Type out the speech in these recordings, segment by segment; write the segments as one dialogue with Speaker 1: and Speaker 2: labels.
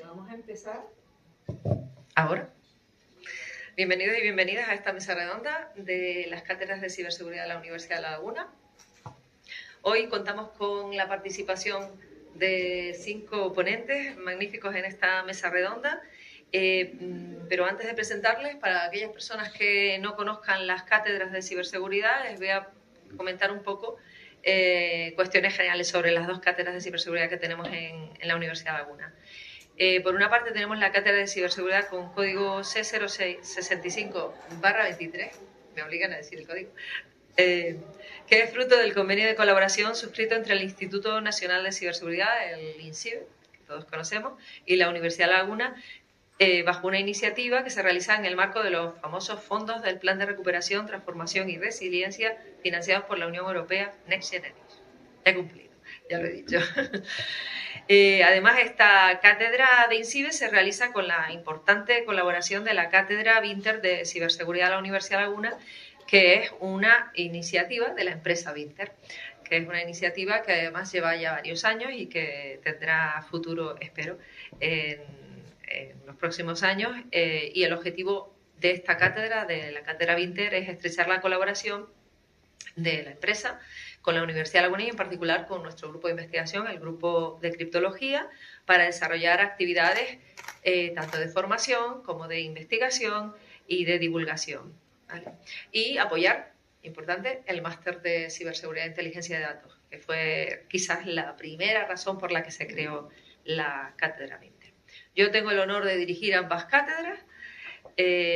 Speaker 1: Vamos a empezar
Speaker 2: ahora. Bienvenidos y bienvenidas a esta mesa redonda de las cátedras de ciberseguridad de la Universidad de La Laguna. Hoy contamos con la participación de 5 ponentes magníficos en esta mesa redonda, pero antes de presentarles, para aquellas personas que no conozcan las cátedras de ciberseguridad, les voy a comentar un poco cuestiones generales sobre las 2 cátedras de ciberseguridad que tenemos en la Universidad de La Laguna. Por una parte tenemos la cátedra de ciberseguridad con código C0665/23, me obligan a decir el código, que es fruto del convenio de colaboración suscrito entre el Instituto Nacional de Ciberseguridad, el INCIBE, que todos conocemos, y la Universidad de La Laguna, bajo una iniciativa que se realiza en el marco de los famosos fondos del Plan de Recuperación, Transformación y Resiliencia financiados por la Unión Europea Next Generation. Ya he cumplido, ya lo he dicho. Además, esta cátedra de INCIBE se realiza con la importante colaboración de la Cátedra Vinter de Ciberseguridad de la Universidad de La Laguna, que es una iniciativa de la empresa Vinter, que es una iniciativa que además lleva ya varios años y que tendrá futuro, espero, en los próximos años. Y el objetivo de esta cátedra, de la Cátedra Vinter, es estrechar la colaboración de la empresa con la Universidad de La Laguna y en particular con nuestro grupo de investigación, el grupo de criptología, para desarrollar actividades tanto de formación como de investigación y de divulgación, ¿vale? Y apoyar, importante, el máster de ciberseguridad e inteligencia de datos, que fue quizás la primera razón por la que se creó la cátedra Vinter. Yo tengo el honor de dirigir ambas cátedras,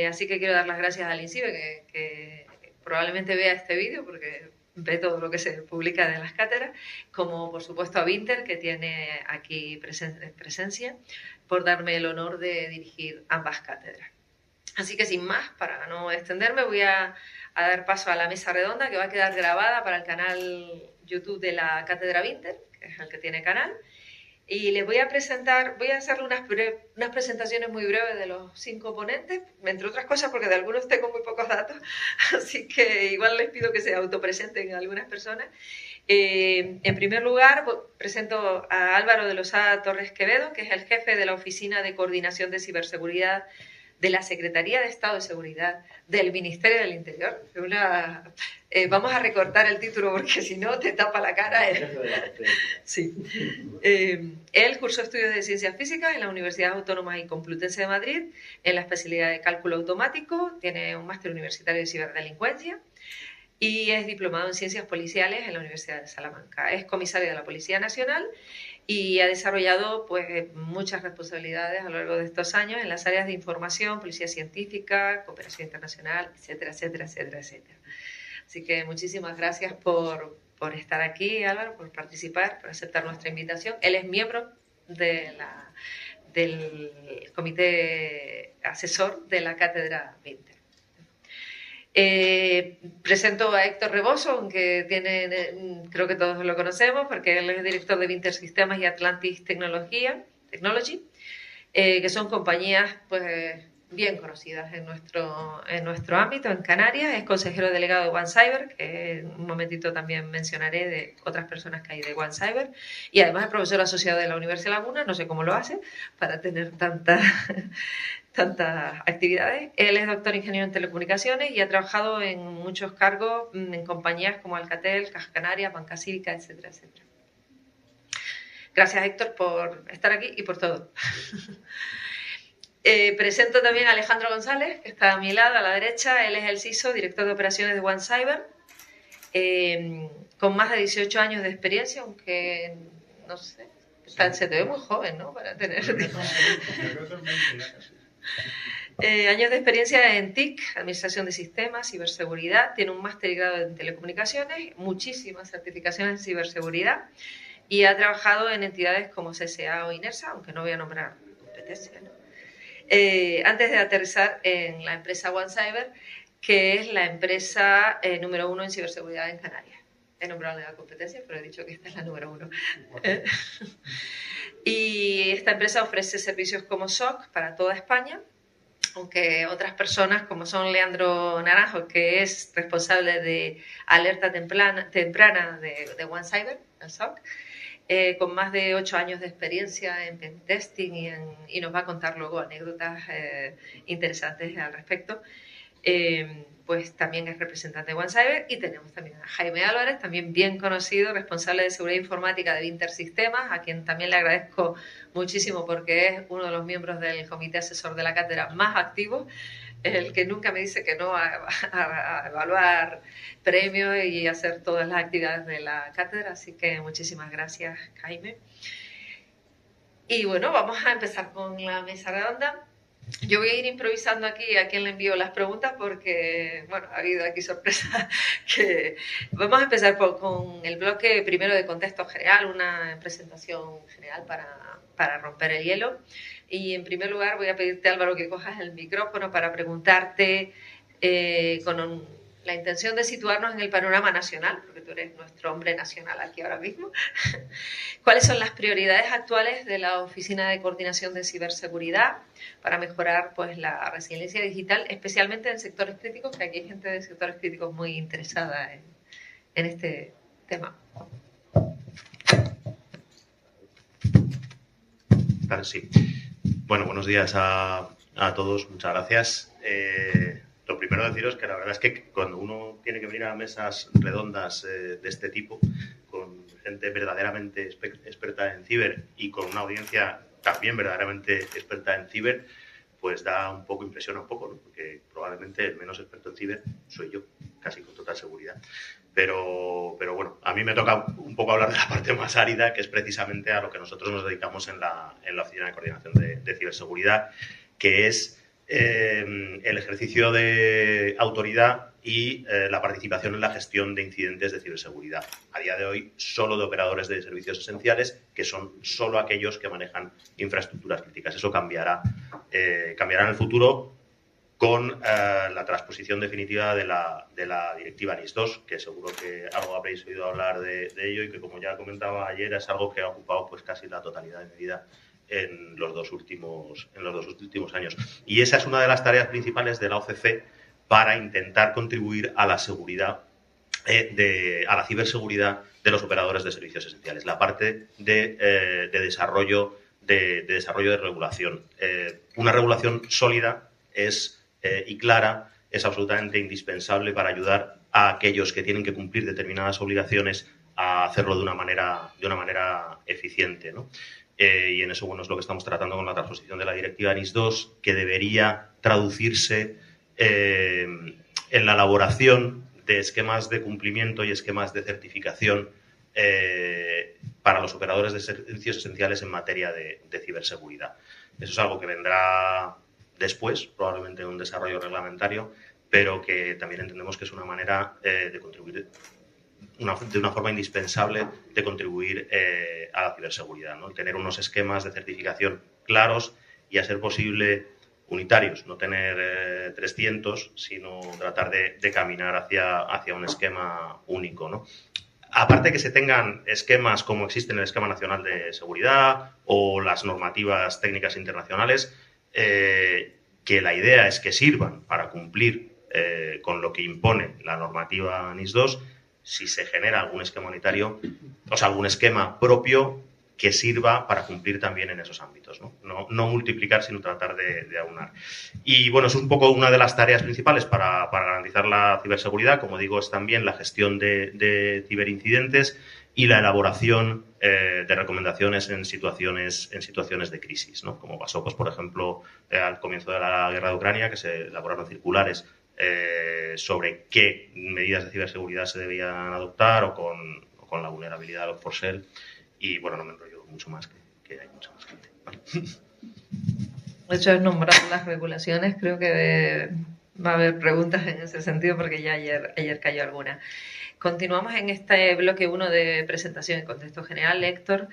Speaker 2: así que quiero dar las gracias al INCIBE, que probablemente vea este vídeo porque ve todo lo que se publica de las cátedras, como por supuesto a Vinter, que tiene aquí presencia, por darme el honor de dirigir ambas cátedras. Así que sin más, para no extenderme, voy a dar paso a la mesa redonda, que va a quedar grabada para el canal YouTube de la Cátedra Vinter, que es el que tiene canal. Y les voy a presentar, voy a hacerle unas presentaciones muy breves de los 5 ponentes, entre otras cosas porque de algunos tengo muy pocos datos, así que igual les pido que se autopresenten algunas personas. En primer lugar, presento a Álvaro de Losada Torres Quevedo, que es el jefe de la Oficina de Coordinación de Ciberseguridad de la Secretaría de Estado de Seguridad del Ministerio del Interior. Vamos a recortar el título porque si no te tapa la cara. Sí. Él cursó estudios de Ciencias Físicas en la Universidad Autónoma y Complutense de Madrid, en la especialidad de Cálculo Automático, tiene un máster universitario de Ciberdelincuencia y es diplomado en Ciencias Policiales en la Universidad de Salamanca. Es comisario de la Policía Nacional y ha desarrollado pues muchas responsabilidades a lo largo de estos años en las áreas de información, policía científica, cooperación internacional, etcétera, etcétera, etcétera, etcétera. Así que muchísimas gracias por estar aquí, Álvaro, por participar, por aceptar nuestra invitación. Él es miembro del comité asesor de la Cátedra Vinter. Presento a Héctor Reboso, aunque creo que todos lo conocemos, porque él es director de Vinter Sistemas y Atlantis Technology, que son compañías pues bien conocidas en nuestro ámbito, en Canarias. Es consejero delegado de OneCyber, que en un momentito también mencionaré de otras personas que hay de OneCyber, y además es profesor asociado de la Universidad de La Laguna. No sé cómo lo hace para tener tantas actividades. Él es doctor ingeniero en telecomunicaciones y ha trabajado en muchos cargos en compañías como Alcatel, Caja Canarias, Banca Cívica, etcétera, etcétera. Gracias, Héctor, por estar aquí y por todo. Presento también a Alejandro González, que está a mi lado, a la derecha. Él es el CISO, director de operaciones de OneCyber, con más de 18 años de experiencia, aunque no sé, se te ve muy joven, ¿no? Para tener años de experiencia en TIC, Administración de Sistemas, Ciberseguridad. Tiene un máster y grado en Telecomunicaciones, muchísimas certificaciones en ciberseguridad y ha trabajado en entidades como CSA o INERSA, aunque no voy a nombrar competencias, ¿no? Antes de aterrizar en la empresa OneCyber, que es la empresa número 1 en ciberseguridad en Canarias. He nombrado la competencia, pero he dicho que esta es la número 1. Y esta empresa ofrece servicios como SOC para toda España, aunque otras personas como son Leandro Naranjo, que es responsable de alerta temprana de OneCyber, el SOC, con más de 8 años de experiencia en pentesting y nos va a contar luego anécdotas interesantes al respecto. Pues también es representante de OneCyber, y tenemos también a Jaime Álvarez, también bien conocido, responsable de seguridad informática de Vinter Sistemas, a quien también le agradezco muchísimo porque es uno de los miembros del comité asesor de la cátedra más activos, el que nunca me dice que no a evaluar premios y hacer todas las actividades de la cátedra, así que muchísimas gracias, Jaime. Y bueno, vamos a empezar con la mesa redonda. Yo voy a ir improvisando aquí a quien le envío las preguntas porque, bueno, ha habido aquí sorpresas. Vamos a empezar con el bloque primero de contexto general, una presentación general para romper el hielo. Y en primer lugar voy a pedirte, Álvaro, que cojas el micrófono para preguntarte con la intención de situarnos en el panorama nacional, porque tú eres nuestro hombre nacional aquí ahora mismo. ¿Cuáles son las prioridades actuales de la Oficina de Coordinación de Ciberseguridad para mejorar pues, la resiliencia digital, especialmente en sectores críticos, que aquí hay gente de sectores críticos muy interesada en este tema?
Speaker 1: Sí. Bueno, buenos días a todos, muchas gracias. Lo primero deciros que la verdad es que cuando uno tiene que venir a mesas redondas de este tipo, con gente verdaderamente experta en ciber y con una audiencia también verdaderamente experta en ciber, pues da un poco, impresiona un poco, ¿no? Porque probablemente el menos experto en ciber soy yo, casi con total seguridad. Pero bueno, a mí me toca un poco hablar de la parte más árida, que es precisamente a lo que nosotros nos dedicamos en la Oficina de Coordinación de Ciberseguridad, que es el ejercicio de autoridad y la participación en la gestión de incidentes de ciberseguridad. A día de hoy, solo de operadores de servicios esenciales, que son solo aquellos que manejan infraestructuras críticas. Eso cambiará en el futuro con la transposición definitiva de la directiva NIS2, que seguro que algo habréis oído hablar de ello y que, como ya comentaba ayer, es algo que ha ocupado pues casi la totalidad de mi vida en los dos últimos años. Y esa es una de las tareas principales de la OCC para intentar contribuir a la seguridad, a la ciberseguridad de los operadores de servicios esenciales, la parte de desarrollo de regulación. Una regulación sólida y clara es absolutamente indispensable para ayudar a aquellos que tienen que cumplir determinadas obligaciones a hacerlo de una manera eficiente, ¿no? Y en eso, bueno, es lo que estamos tratando con la transposición de la directiva NIS2, que debería traducirse en la elaboración de esquemas de cumplimiento y esquemas de certificación para los operadores de servicios esenciales en materia de ciberseguridad. Eso es algo que vendrá después, probablemente en un desarrollo reglamentario, pero que también entendemos que es una manera de contribuir de una forma indispensable de contribuir a la ciberseguridad, ¿no? Tener unos esquemas de certificación claros y, a ser posible, unitarios, no tener 300, sino tratar de caminar hacia un esquema único, ¿no? Aparte que se tengan esquemas como existen en el Esquema Nacional de Seguridad o las normativas técnicas internacionales, que la idea es que sirvan para cumplir con lo que impone la normativa NIS2, si se genera algún esquema unitario, o sea, algún esquema propio que sirva para cumplir también en esos ámbitos, ¿no? No multiplicar, sino tratar de aunar. Y bueno, es un poco una de las tareas principales para garantizar la ciberseguridad. Como digo, es también la gestión de ciberincidentes y la elaboración de recomendaciones en situaciones de crisis, ¿no? Como pasó, pues, por ejemplo, al comienzo de la guerra de Ucrania, que se elaboraron circulares sobre qué medidas de ciberseguridad se debían adoptar o con la vulnerabilidad de Log4Shell. Y bueno, no me enrollo mucho más, que hay mucha más gente. ¿Vale?
Speaker 2: De hecho, es nombrar las regulaciones, creo que va a haber preguntas en ese sentido porque ya ayer cayó alguna. Continuamos en este bloque 1 de presentación en contexto general, Héctor.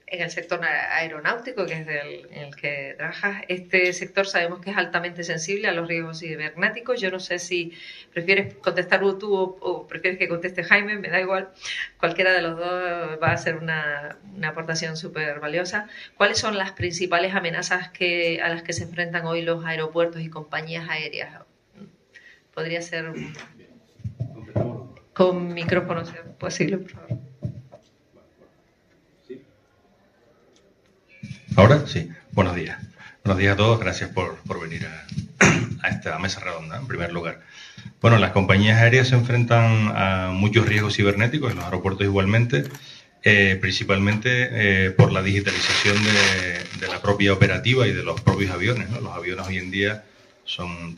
Speaker 2: En el sector aeronáutico, que es en el que trabajas, este sector sabemos que es altamente sensible a los riesgos cibernéticos. Yo no sé si prefieres contestar tú o prefieres que conteste Jaime, me da igual. Cualquiera de los dos va a ser una aportación súper valiosa. ¿Cuáles son las principales amenazas a las que se enfrentan hoy los aeropuertos y compañías aéreas? Podría ser con micrófono, si es posible, por favor.
Speaker 3: ¿Ahora? Sí. Buenos días. Buenos días a todos. Gracias por venir a esta mesa redonda, en primer lugar. Bueno, las compañías aéreas se enfrentan a muchos riesgos cibernéticos, en los aeropuertos igualmente, principalmente por la digitalización de la propia operativa y de los propios aviones, ¿no? Los aviones hoy en día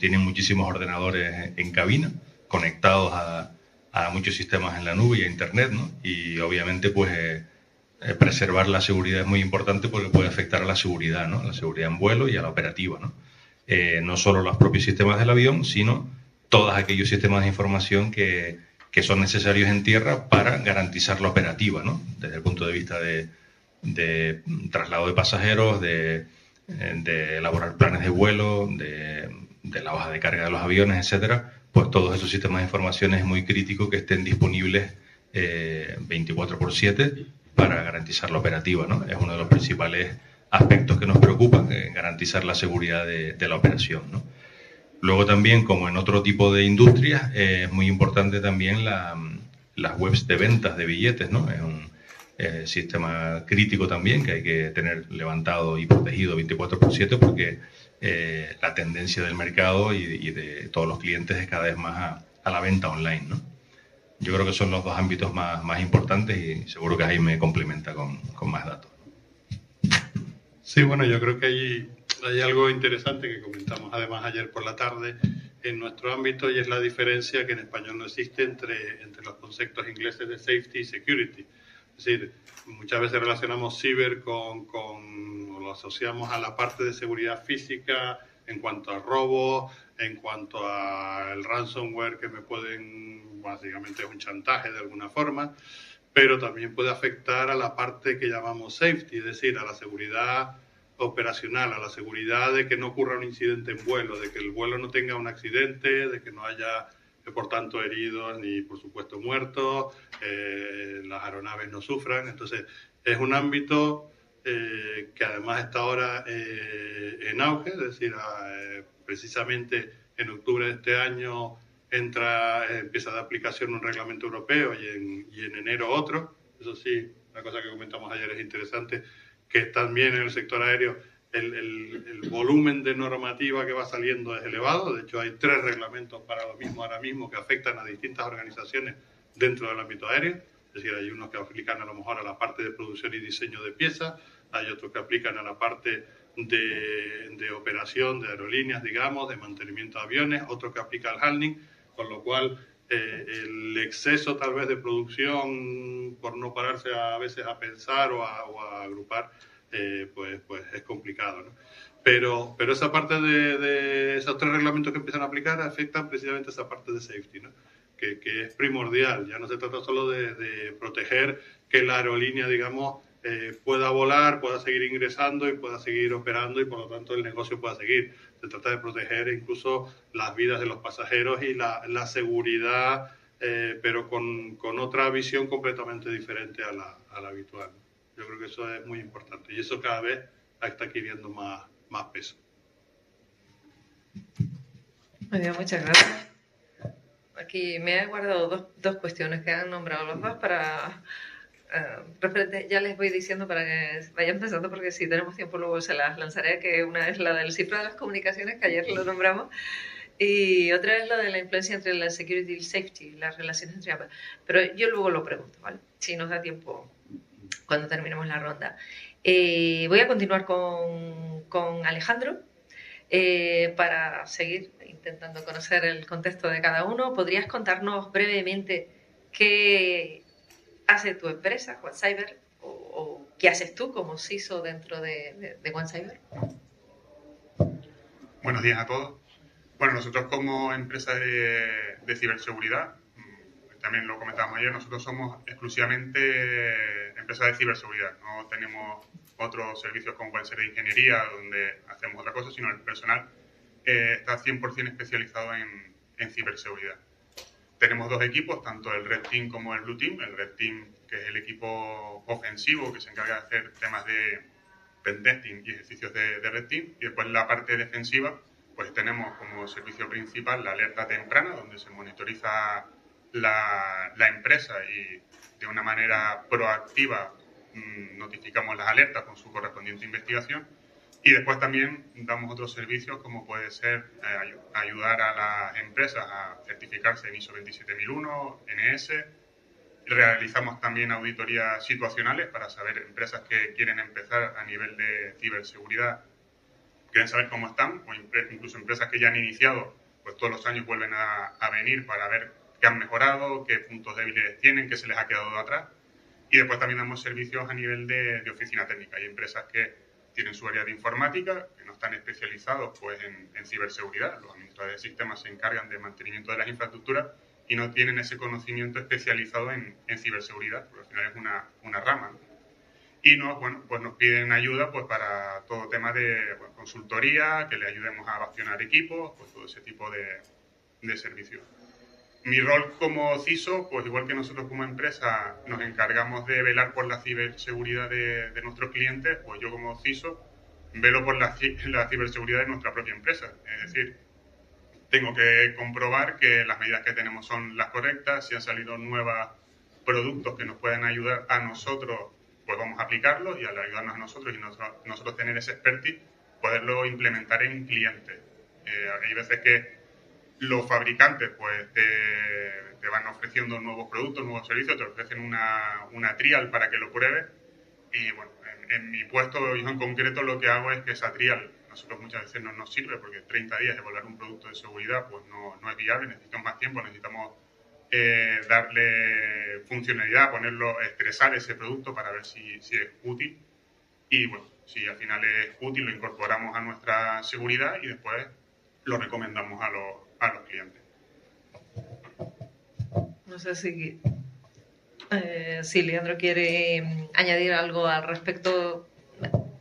Speaker 3: tienen muchísimos ordenadores en cabina, conectados a muchos sistemas en la nube y a Internet, ¿no? Y obviamente, pues, preservar la seguridad es muy importante porque puede afectar a la seguridad, ¿no? A la seguridad en vuelo y a la operativa, ¿no? No solo los propios sistemas del avión, sino todos aquellos sistemas de información que son necesarios en tierra para garantizar la operativa, ¿no? Desde el punto de vista de traslado de pasajeros, de elaborar planes de vuelo, de la hoja de carga de los aviones, etcétera. Pues todos esos sistemas de información es muy crítico que estén disponibles 24/7 para garantizar la operativa, ¿no? Es uno de los principales aspectos que nos preocupan, garantizar la seguridad de la operación, ¿no? Luego también, como en otro tipo de industrias, es muy importante también las webs de ventas de billetes, ¿no? Es un sistema crítico también que hay que tener levantado y protegido 24/7 porque la tendencia del mercado y de todos los clientes es cada vez más a la venta online, ¿no? Yo creo que son los dos ámbitos más importantes y seguro que ahí me complementa con más datos.
Speaker 4: Sí, bueno, yo creo que hay algo interesante que comentamos además ayer por la tarde en nuestro ámbito y es la diferencia que en español no existe entre los conceptos ingleses de safety y security. Es decir, muchas veces relacionamos ciber o lo asociamos a la parte de seguridad física en cuanto a robos, en cuanto al ransomware que básicamente es un chantaje de alguna forma, pero también puede afectar a la parte que llamamos safety, es decir, a la seguridad operacional, a la seguridad de que no ocurra un incidente en vuelo, de que el vuelo no tenga un accidente, de que no haya, por tanto, heridos ni, por supuesto, muertos, las aeronaves no sufran. Entonces, es un ámbito que además está ahora en auge, es decir, precisamente en octubre de este año empieza de aplicación un reglamento europeo y en enero otro. Eso sí, una cosa que comentamos ayer es interesante, que también en el sector aéreo el volumen de normativa que va saliendo es elevado. De hecho, hay 3 reglamentos para lo mismo ahora mismo que afectan a distintas organizaciones dentro del ámbito aéreo. Es decir, hay unos que aplican a lo mejor a la parte de producción y diseño de piezas, hay otros que aplican a la parte de operación de aerolíneas, digamos, de mantenimiento de aviones, otros que aplican al handling, con lo cual el exceso tal vez de producción por no pararse a veces a pensar o a agrupar pues es complicado, ¿no? Pero esa parte de esos 3 reglamentos que empiezan a aplicar afectan precisamente esa parte de safety, ¿no? Que es primordial. Ya no se trata solo de proteger que la aerolínea, digamos, pueda volar, pueda seguir ingresando y pueda seguir operando y por lo tanto el negocio pueda seguir. Se trata de proteger incluso las vidas de los pasajeros y la seguridad, pero con otra visión completamente diferente a la habitual. Yo creo que eso es muy importante y eso cada vez está adquiriendo más peso.
Speaker 2: Muy bien, muchas gracias. Aquí me he guardado dos cuestiones que han nombrado los dos para... ya les voy diciendo para que vayan pensando, porque si tenemos tiempo luego se las lanzaré, que una es la del cifra de las comunicaciones, que ayer lo nombramos, y otra es la de la influencia entre la security y el safety, las relaciones entre ambas. Pero yo luego lo pregunto, ¿vale? Si nos da tiempo cuando terminemos la ronda. Voy a continuar con Alejandro para seguir intentando conocer el contexto de cada uno. ¿Podrías contarnos brevemente qué hace tu empresa, OneCyber, o qué haces tú como CISO dentro de OneCyber?
Speaker 5: Buenos días a todos. Bueno, nosotros como empresa de ciberseguridad, también lo comentábamos ayer, nosotros somos exclusivamente empresa de ciberseguridad. No tenemos otros servicios como pueden ser de ingeniería, donde hacemos otra cosa, sino el personal está 100% especializado en ciberseguridad. Tenemos 2 equipos, tanto el Red Team como el Blue Team. El Red Team, que es el equipo ofensivo que se encarga de hacer temas de pentesting y ejercicios de Red Team. Y después la parte defensiva, pues tenemos como servicio principal la alerta temprana, donde se monitoriza la empresa y de una manera proactiva notificamos las alertas con su correspondiente investigación. Y después también damos otros servicios como puede ser ayudar a las empresas a certificarse en ISO 27001, NS. Realizamos también auditorías situacionales para saber empresas que quieren empezar a nivel de ciberseguridad, quieren saber cómo están, o incluso empresas que ya han iniciado, pues todos los años vuelven a venir para ver qué han mejorado, qué puntos débiles tienen, qué se les ha quedado atrás. Y después también damos servicios a nivel de oficina técnica. Hay empresas que tienen su área de informática, que no están especializados pues, en ciberseguridad. Los administradores de sistemas se encargan del mantenimiento de las infraestructuras y no tienen ese conocimiento especializado en ciberseguridad, porque al final es una rama, ¿no? Y pues nos piden ayuda pues, para todo tema de consultoría, que le ayudemos a bastionar equipos, pues todo ese tipo de servicios. Mi rol como CISO, pues igual que nosotros como empresa nos encargamos de velar por la ciberseguridad de nuestros clientes, pues yo como CISO velo por la ciberseguridad de nuestra propia empresa. Es decir, tengo que comprobar que las medidas que tenemos son las correctas. Si han salido nuevos productos que nos pueden ayudar a nosotros, pues vamos a aplicarlos, y al ayudarnos a nosotros y nosotros tener ese expertise, poderlo implementar en clientes. Hay veces que los fabricantes pues te van ofreciendo nuevos productos, nuevos servicios, te ofrecen una trial para que lo pruebes, y bueno, en mi puesto yo en concreto lo que hago es que esa trial a nosotros muchas veces no nos sirve, porque 30 días evaluar un producto de seguridad pues no es viable, necesitamos más tiempo, necesitamos darle funcionalidad, ponerlo, estresar ese producto para ver si es útil, y bueno, si al final es útil lo incorporamos a nuestra seguridad y después lo recomendamos a los clientes.
Speaker 2: No sé si Leandro quiere añadir algo al respecto,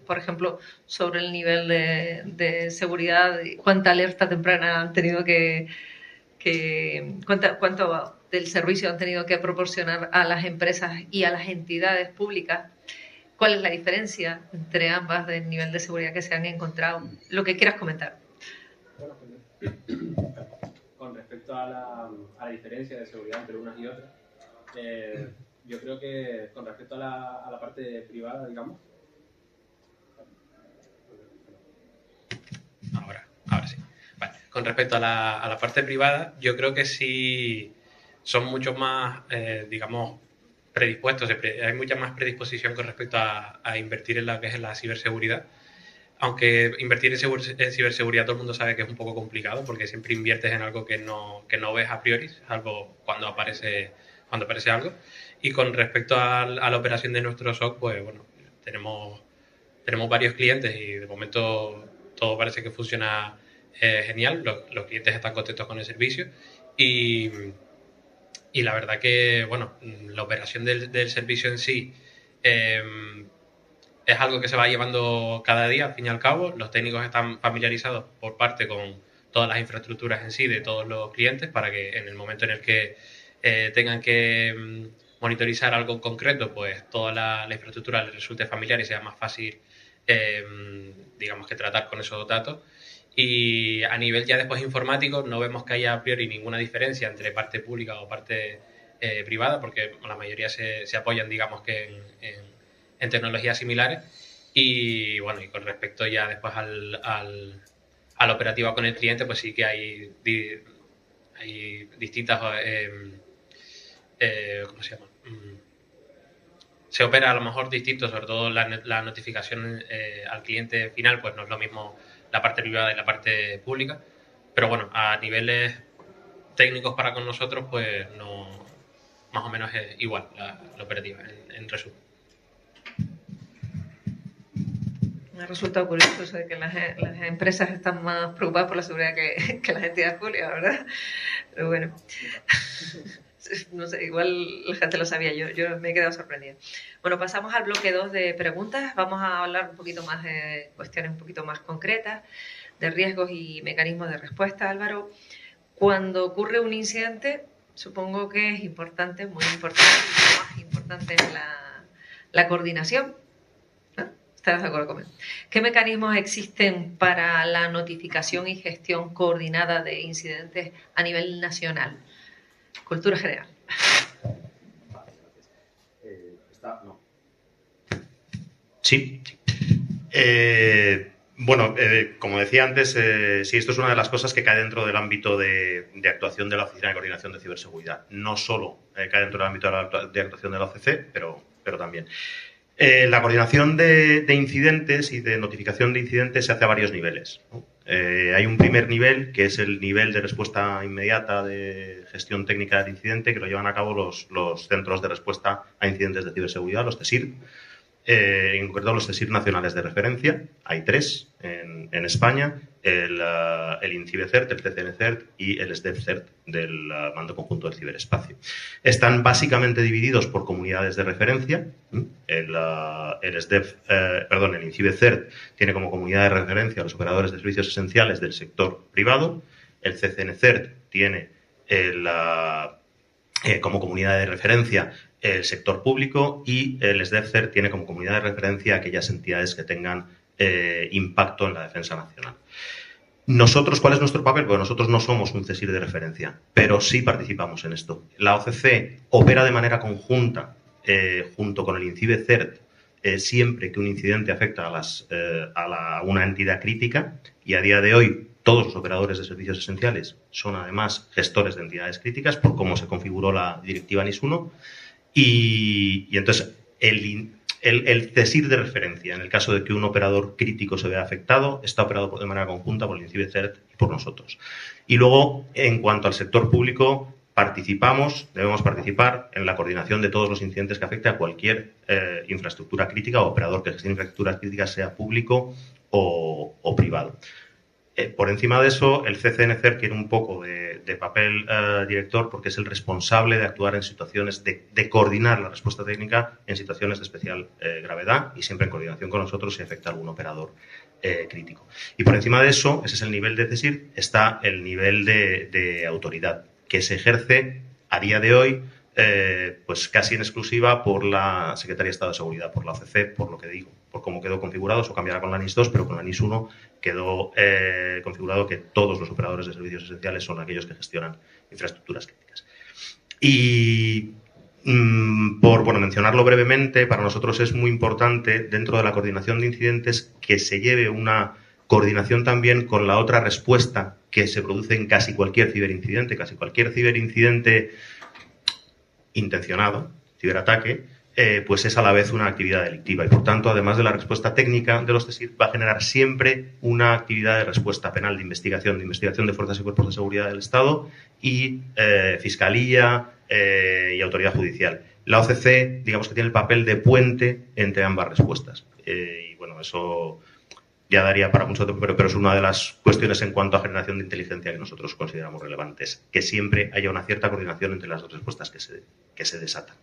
Speaker 2: por ejemplo, sobre el nivel de seguridad, cuánta alerta temprana han tenido cuánto del servicio han tenido que proporcionar a las empresas y a las entidades públicas. ¿Cuál es la diferencia entre ambas del nivel de seguridad que se han encontrado? Lo que quieras comentar.
Speaker 6: Con respecto a la diferencia de seguridad entre unas y otras, yo creo que con respecto a la parte privada, digamos.
Speaker 7: Ahora sí. Vale. Con respecto a la parte privada, yo creo que sí son mucho más, digamos, predispuestos. Hay mucha más predisposición con respecto a invertir en lo que es la ciberseguridad. Aunque invertir en ciberseguridad todo el mundo sabe que es un poco complicado, porque siempre inviertes en algo que no ves a priori, salvo cuando aparece algo. Y con respecto a la operación de nuestro SOC, pues bueno, tenemos varios clientes y de momento todo parece que funciona genial. Los clientes están contentos con el servicio y la verdad que, bueno, la operación del servicio en sí es algo que se va llevando cada día, al fin y al cabo. Los técnicos están familiarizados por parte con todas las infraestructuras en sí de todos los clientes, para que en el momento en el que tengan que monitorizar algo en concreto, pues toda la infraestructura les resulte familiar y sea más fácil, digamos, que tratar con esos datos. Y a nivel ya después informático, no vemos que haya a priori ninguna diferencia entre parte pública o parte privada, porque la mayoría se apoyan, digamos, que en tecnologías similares. Y bueno, y con respecto ya después a la operativa con el cliente, pues sí que hay distintas ¿cómo se llama? Se opera a lo mejor distinto, sobre todo la notificación al cliente final, pues no es lo mismo la parte privada y la parte pública, pero bueno, a niveles técnicos para con nosotros, pues no, más o menos es igual la operativa, en resumen.
Speaker 2: Me ha resultado curioso eso de que las empresas están más preocupadas por la seguridad que las entidades públicas, ¿verdad? Pero bueno, no sé, igual la gente lo sabía, yo me he quedado sorprendida. Bueno, pasamos al bloque 2 de preguntas. Vamos a hablar un poquito más de cuestiones un poquito más concretas, de riesgos y mecanismos de respuesta. Álvaro, cuando ocurre un incidente, supongo que es importante, muy importante, y lo más importante es la coordinación. ¿Estás de acuerdo conmigo? ¿Qué mecanismos existen para la notificación y gestión coordinada de incidentes a nivel nacional? Cultura general.
Speaker 1: Sí. Como decía antes, sí, esto es una de las cosas que cae dentro del ámbito de actuación de la Oficina de Coordinación de Ciberseguridad. No solo cae dentro del ámbito de actuación de la OCC, pero también. La coordinación de incidentes y de notificación de incidentes se hace a varios niveles, ¿no? Hay un primer nivel, que es el nivel de respuesta inmediata de gestión técnica del incidente, que lo llevan a cabo los centros de respuesta a incidentes de ciberseguridad, los CSIR. En concreto, los CSIR nacionales de referencia. Hay 3 en España: el INCIBE-CERT, el CCN-CERT y el SDEF-CERT del Mando Conjunto del Ciberespacio. Están básicamente divididos por comunidades de referencia. El INCIBE-CERT tiene como comunidad de referencia a los operadores de servicios esenciales del sector privado. El CCN-CERT tiene como comunidad de referencia el sector público, y el SDEF-CERT tiene como comunidad de referencia aquellas entidades que tengan impacto en la defensa nacional. Nosotros, ¿cuál es nuestro papel? Pues nosotros no somos un CSIR de referencia, pero sí participamos en esto. La OCC opera de manera conjunta junto con el INCIBE-CERT siempre que un incidente afecta a una entidad crítica, y a día de hoy todos los operadores de servicios esenciales son además gestores de entidades críticas por cómo se configuró la directiva NIS-1. Y entonces el CSIR de referencia, en el caso de que un operador crítico se vea afectado, está operado de manera conjunta por el INCIBE-CERT y por nosotros. Y luego, en cuanto al sector público, debemos participar en la coordinación de todos los incidentes que afecten a cualquier infraestructura crítica o operador que gestione infraestructuras críticas, sea público o privado. Por encima de eso, el CCN-CERT tiene un poco de papel director, porque es el responsable de actuar en situaciones, de coordinar la respuesta técnica en situaciones de especial gravedad, y siempre en coordinación con nosotros si afecta a algún operador crítico. Y por encima de eso, ese es el nivel de CSIR, está el nivel de autoridad, que se ejerce a día de hoy pues casi en exclusiva por la Secretaría de Estado de Seguridad, por la OCC, por lo que digo, por cómo quedó configurado. Eso cambiará con la NIS-2, pero con la NIS-1 quedó configurado que todos los operadores de servicios esenciales son aquellos que gestionan infraestructuras críticas. Y por mencionarlo brevemente, para nosotros es muy importante, dentro de la coordinación de incidentes, que se lleve una coordinación también con la otra respuesta que se produce en casi cualquier ciberincidente. Casi cualquier ciberincidente intencionado, ciberataque, pues es a la vez una actividad delictiva, y por tanto, además de la respuesta técnica de los CSIR, va a generar siempre una actividad de respuesta penal, de investigación de fuerzas y cuerpos de seguridad del Estado y Fiscalía y Autoridad Judicial. La OCC, digamos que tiene el papel de puente entre ambas respuestas. Y bueno, eso ya daría para mucho tiempo, pero es una de las cuestiones en cuanto a generación de inteligencia que nosotros consideramos relevantes, que siempre haya una cierta coordinación entre las dos respuestas que se desatan.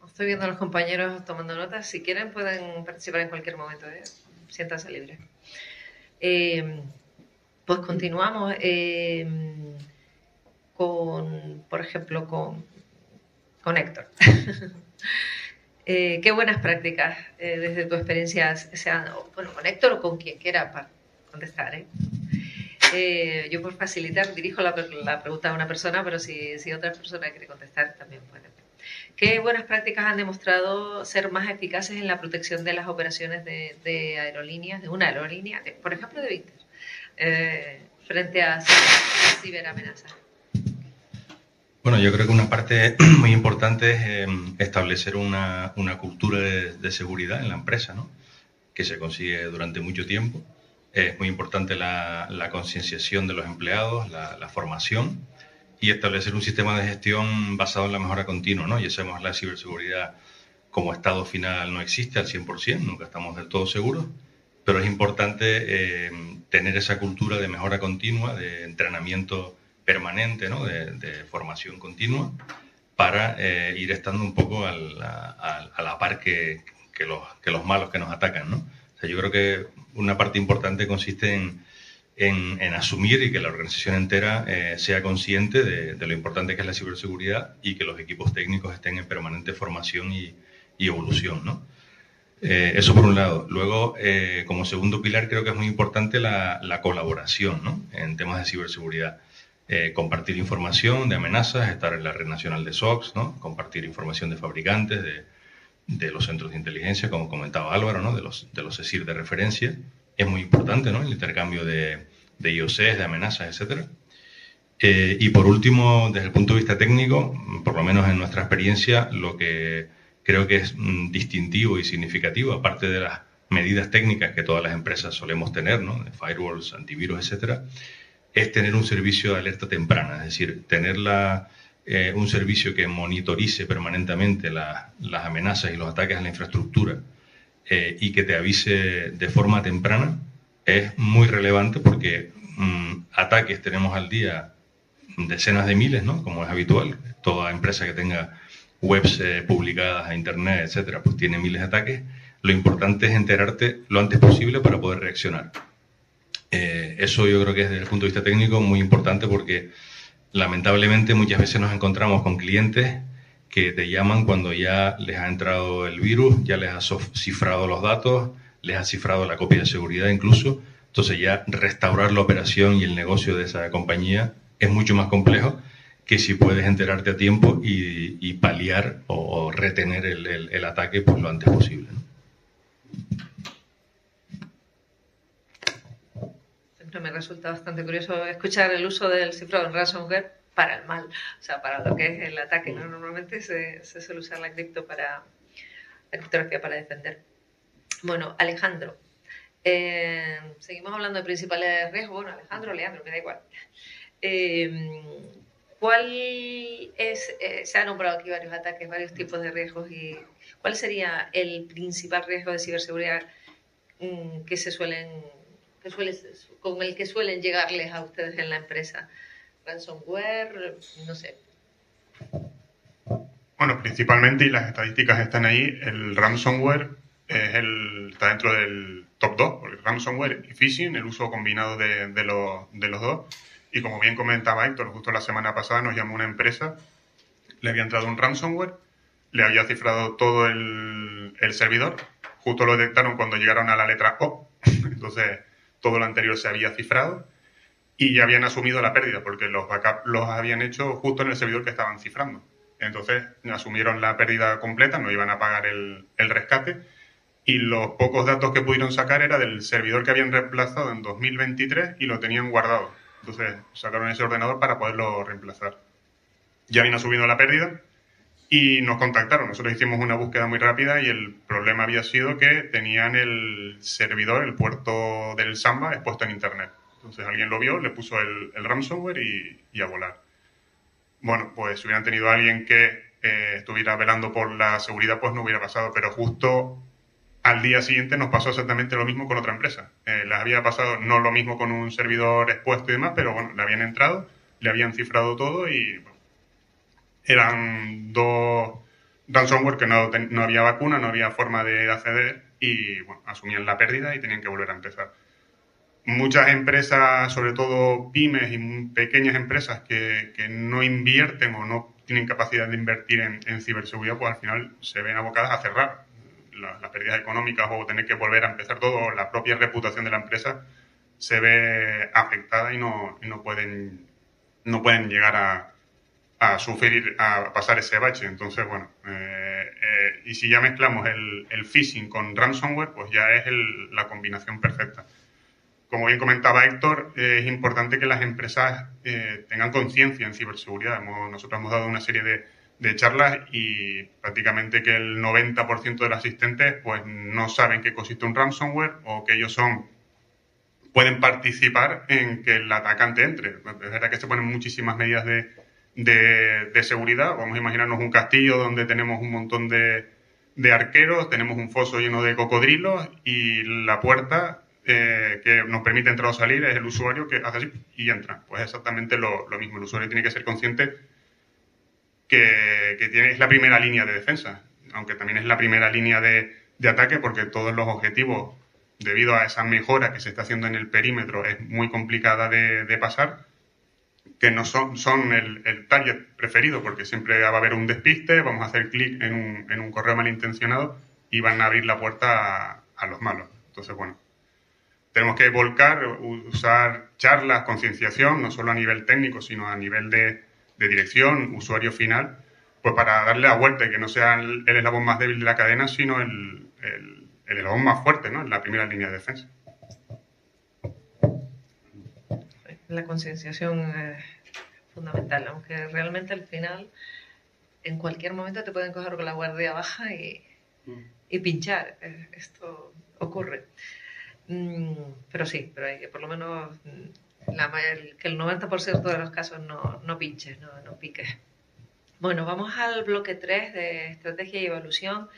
Speaker 2: Estoy viendo a los compañeros tomando notas. Si quieren, pueden participar en cualquier momento. Siéntanse libres. Pues continuamos por ejemplo, con Héctor. ¿Qué buenas prácticas desde tu experiencia con Héctor o con quien quiera para contestar? Yo, por facilitar, dirijo la pregunta a una persona, pero si otra persona quiere contestar, también puede. ¿Qué buenas prácticas han demostrado ser más eficaces en la protección de las operaciones de aerolíneas, de una aerolínea, por ejemplo, de Vinter, frente a ciberamenazas?
Speaker 3: Bueno, yo creo que una parte muy importante es establecer una cultura de seguridad en la empresa, ¿no? Que se consigue durante mucho tiempo. Es muy importante la concienciación de los empleados, la formación, y establecer un sistema de gestión basado en la mejora continua, ¿no? Ya sabemos, la ciberseguridad como estado final no existe al 100%, nunca estamos del todo seguros, pero es importante tener esa cultura de mejora continua, de entrenamiento permanente, ¿no? de formación continua, para ir estando un poco a la par que los malos que nos atacan, ¿no? O sea, yo creo que una parte importante consiste en asumir y que la organización entera sea consciente de lo importante que es la ciberseguridad, y que los equipos técnicos estén en permanente formación y evolución, ¿no? Eso por un lado. Luego, como segundo pilar, creo que es muy importante la colaboración, ¿no? En temas de ciberseguridad. compartir información de amenazas, estar en la Red Nacional de SOCs, ¿no? Compartir información de fabricantes, de los centros de inteligencia, como comentaba Álvaro, ¿no? de los CSIR de referencia. Es muy importante, ¿no? El intercambio de IOCs, de amenazas, etcétera. Y por último, desde el punto de vista técnico, por lo menos en nuestra experiencia, lo que creo que es distintivo y significativo, aparte de las medidas técnicas que todas las empresas solemos tener, ¿no? De firewalls, antivirus, etcétera, es tener un servicio de alerta temprana, es decir, tener un servicio que monitorice permanentemente las amenazas y los ataques a la infraestructura y que te avise de forma temprana es muy relevante porque ataques tenemos al día decenas de miles, ¿no? Como es habitual. Toda empresa que tenga webs publicadas a internet, etcétera, pues tiene miles de ataques. Lo importante es enterarte lo antes posible para poder reaccionar. Eso yo creo que es desde el punto de vista técnico muy importante porque lamentablemente muchas veces nos encontramos con clientes que te llaman cuando ya les ha entrado el virus, ya les ha cifrado los datos, les ha cifrado la copia de seguridad incluso. Entonces ya restaurar la operación y el negocio de esa compañía es mucho más complejo que si puedes enterarte a tiempo y paliar o retener el ataque pues, lo antes posible, ¿no?
Speaker 2: Siempre me resulta bastante curioso escuchar el uso del cifrado en ransomware para el mal, o sea, para lo que es el ataque, ¿no? Normalmente se suele usar la criptografía para defender. Bueno, Alejandro, seguimos hablando de principales riesgos. Bueno, Alejandro, Leandro, me da igual. ¿Cuál es, se han nombrado aquí varios ataques, varios tipos de riesgos, y cuál sería el principal riesgo de ciberseguridad con el que suelen llegarles a ustedes en la empresa? Ransomware, no sé.
Speaker 5: Bueno, principalmente, y las estadísticas están ahí, el ransomware está dentro del top 2, porque el ransomware y phishing, el uso combinado de los dos. Y como bien comentaba Héctor, justo la semana pasada nos llamó una empresa, le había entrado un ransomware, le había cifrado todo el servidor, justo lo detectaron cuando llegaron a la letra O, entonces todo lo anterior se había cifrado y ya habían asumido la pérdida porque los backups los habían hecho justo en el servidor que estaban cifrando. Entonces asumieron la pérdida completa, no iban a pagar el rescate y los pocos datos que pudieron sacar era del servidor que habían reemplazado en 2023 y lo tenían guardado. Entonces sacaron ese ordenador para poderlo reemplazar. Ya habían asumido la pérdida y nos contactaron. Nosotros hicimos una búsqueda muy rápida y el problema había sido que tenían el servidor, el puerto del Samba, expuesto en Internet. Entonces alguien lo vio, le puso el ransomware y a volar. Bueno, pues si hubieran tenido a alguien que estuviera velando por la seguridad, pues no hubiera pasado. Pero justo al día siguiente nos pasó exactamente lo mismo con otra empresa. Les había pasado no lo mismo con un servidor expuesto y demás, pero bueno, le habían entrado, le habían cifrado todo y bueno, eran dos ransomware que no había vacuna, no había forma de acceder y bueno, asumían la pérdida y tenían que volver a empezar. Muchas empresas, sobre todo pymes y pequeñas empresas que no invierten o no tienen capacidad de invertir en ciberseguridad, pues al final se ven abocadas a cerrar. Las pérdidas económicas o tener que volver a empezar todo, la propia reputación de la empresa se ve afectada y no pueden llegar a sufrir, a pasar ese bache. Entonces, bueno, y si ya mezclamos el phishing con ransomware, pues ya es la combinación perfecta. Como bien comentaba Héctor, es importante que las empresas tengan conciencia en ciberseguridad. Nosotros hemos dado una serie de charlas y prácticamente que el 90% de los asistentes pues no saben que consiste un ransomware o que ellos pueden participar en que el atacante entre. Es verdad que se ponen muchísimas medidas de seguridad. Vamos a imaginarnos un castillo donde tenemos un montón de arqueros, tenemos un foso lleno de cocodrilos y la puerta que nos permite entrar o salir es el usuario que hace así y entra. Pues exactamente lo mismo. El usuario tiene que ser consciente que es la primera línea de defensa, aunque también es la primera línea de ataque, porque todos los objetivos, debido a esa mejora que se está haciendo en el perímetro, es muy complicada de pasar, que no son el target preferido, porque siempre va a haber un despiste, vamos a hacer clic en un correo malintencionado y van a abrir la puerta a los malos. Entonces, bueno, tenemos que volcar, usar charlas, concienciación, no solo a nivel técnico, sino a nivel de dirección, usuario final, pues para darle la vuelta y que no sea el eslabón más débil de la cadena, sino el eslabón más fuerte, ¿no? En la primera línea de defensa.
Speaker 2: La concienciación es fundamental, aunque realmente al final, en cualquier momento te pueden coger con la guardia baja y pinchar. Esto ocurre. Pero sí, pero hay que por lo menos que el 90% de los casos no pinches, no piques. Bueno, vamos al bloque 3 de estrategia y evolución.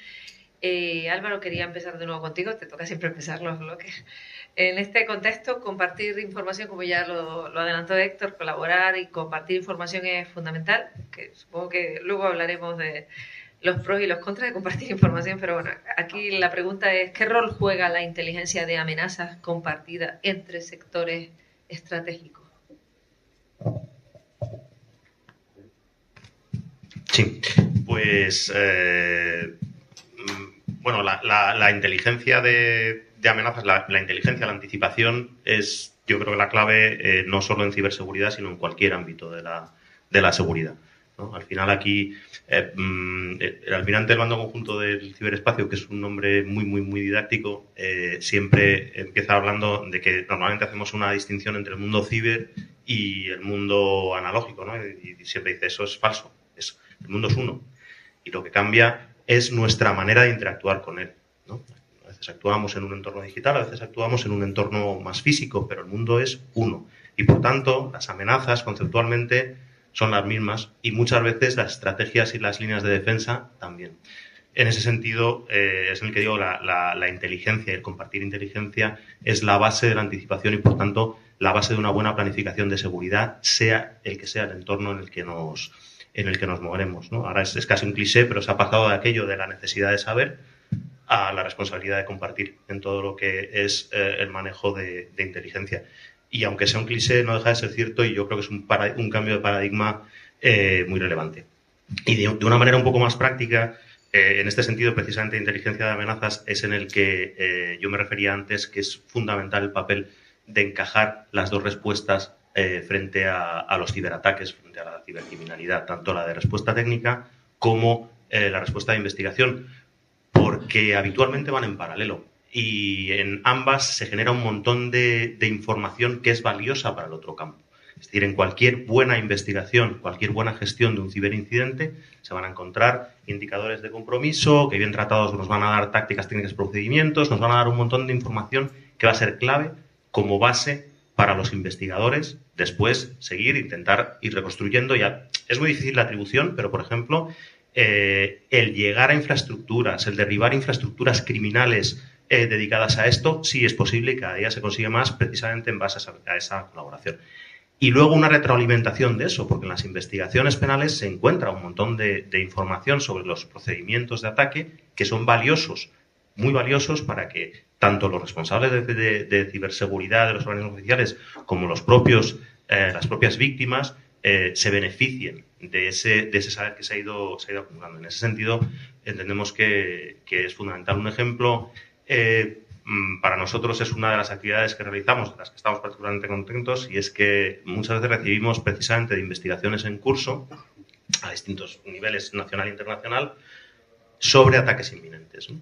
Speaker 2: Álvaro, quería empezar de nuevo contigo, te toca siempre empezar los bloques. En este contexto, compartir información, como ya lo adelantó Héctor, colaborar y compartir información es fundamental, que supongo que luego hablaremos de los pros y los contras de compartir información, pero bueno, aquí la pregunta es, ¿qué rol juega la inteligencia de amenazas compartida entre sectores estratégicos?
Speaker 1: Sí, pues bueno, la inteligencia de amenazas, la inteligencia, la anticipación es, yo creo que la clave no solo en ciberseguridad, sino en cualquier ámbito de la seguridad, ¿no? Al final aquí, el almirante del Mando Conjunto del Ciberespacio, que es un nombre muy didáctico, siempre empieza hablando de que normalmente hacemos una distinción entre el mundo ciber y el mundo analógico, ¿no? Y siempre dice, eso es falso, el mundo es uno. Y lo que cambia es nuestra manera de interactuar con él, ¿no? A veces actuamos en un entorno digital, a veces actuamos en un entorno más físico, pero el mundo es uno. Y por tanto, las amenazas conceptualmente son las mismas y muchas veces las estrategias y las líneas de defensa también. En ese sentido, es en el que digo, la inteligencia y el compartir inteligencia es la base de la anticipación y, por tanto, la base de una buena planificación de seguridad, sea el que sea el entorno en el que nos moveremos, ¿no? Ahora es casi un cliché, pero se ha pasado de aquello de la necesidad de saber a la responsabilidad de compartir en todo lo que es el manejo de inteligencia. Y aunque sea un cliché, no deja de ser cierto y yo creo que es un cambio de paradigma muy relevante. Y de una manera un poco más práctica, en este sentido, precisamente, inteligencia de amenazas es en el que yo me refería antes, que es fundamental el papel de encajar las dos respuestas frente a los ciberataques, frente a la cibercriminalidad, tanto la de respuesta técnica como la respuesta de investigación, porque habitualmente van en paralelo y en ambas se genera un montón de información que es valiosa para el otro campo. Es decir, en cualquier buena investigación, cualquier buena gestión de un ciberincidente, se van a encontrar indicadores de compromiso que bien tratados nos van a dar tácticas, técnicas, procedimientos, nos van a dar un montón de información que va a ser clave como base para los investigadores después seguir, intentar ir reconstruyendo. Ya es muy difícil la atribución, pero, por ejemplo, el llegar a infraestructuras, el derribar infraestructuras criminales dedicadas a esto, sí es posible y cada día se consigue más precisamente en base a esa colaboración. Y luego una retroalimentación de eso, porque en las investigaciones penales se encuentra un montón de información sobre los procedimientos de ataque que son valiosos, muy valiosos para que tanto los responsables de ciberseguridad de los organismos oficiales como las propias víctimas se beneficien de ese saber que se ha ido acumulando. En ese sentido, entendemos que es fundamental. Un ejemplo, para nosotros es una de las actividades que realizamos, de las que estamos particularmente contentos, y es que muchas veces recibimos precisamente de investigaciones en curso a distintos niveles, nacional e internacional, sobre ataques inminentes, ¿no?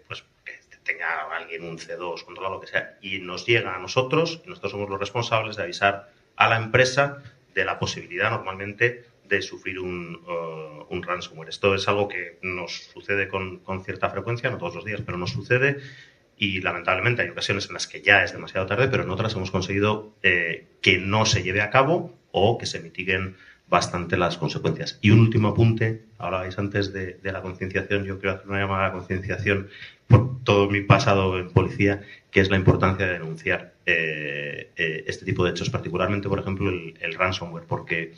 Speaker 1: Pues que tenga alguien un C2, controlado, lo que sea, y nos llega a nosotros, y nosotros somos los responsables de avisar a la empresa de la posibilidad normalmente de sufrir un ransomware. Esto es algo que nos sucede con cierta frecuencia, no todos los días, pero nos sucede y lamentablemente hay ocasiones en las que ya es demasiado tarde, pero en otras hemos conseguido que no se lleve a cabo o que se mitiguen bastante las consecuencias. Y un último apunte, hablabais antes de la concienciación, yo quiero hacer una llamada a la concienciación por todo mi pasado en policía, que es la importancia de denunciar este tipo de hechos, particularmente, por ejemplo, el ransomware, porque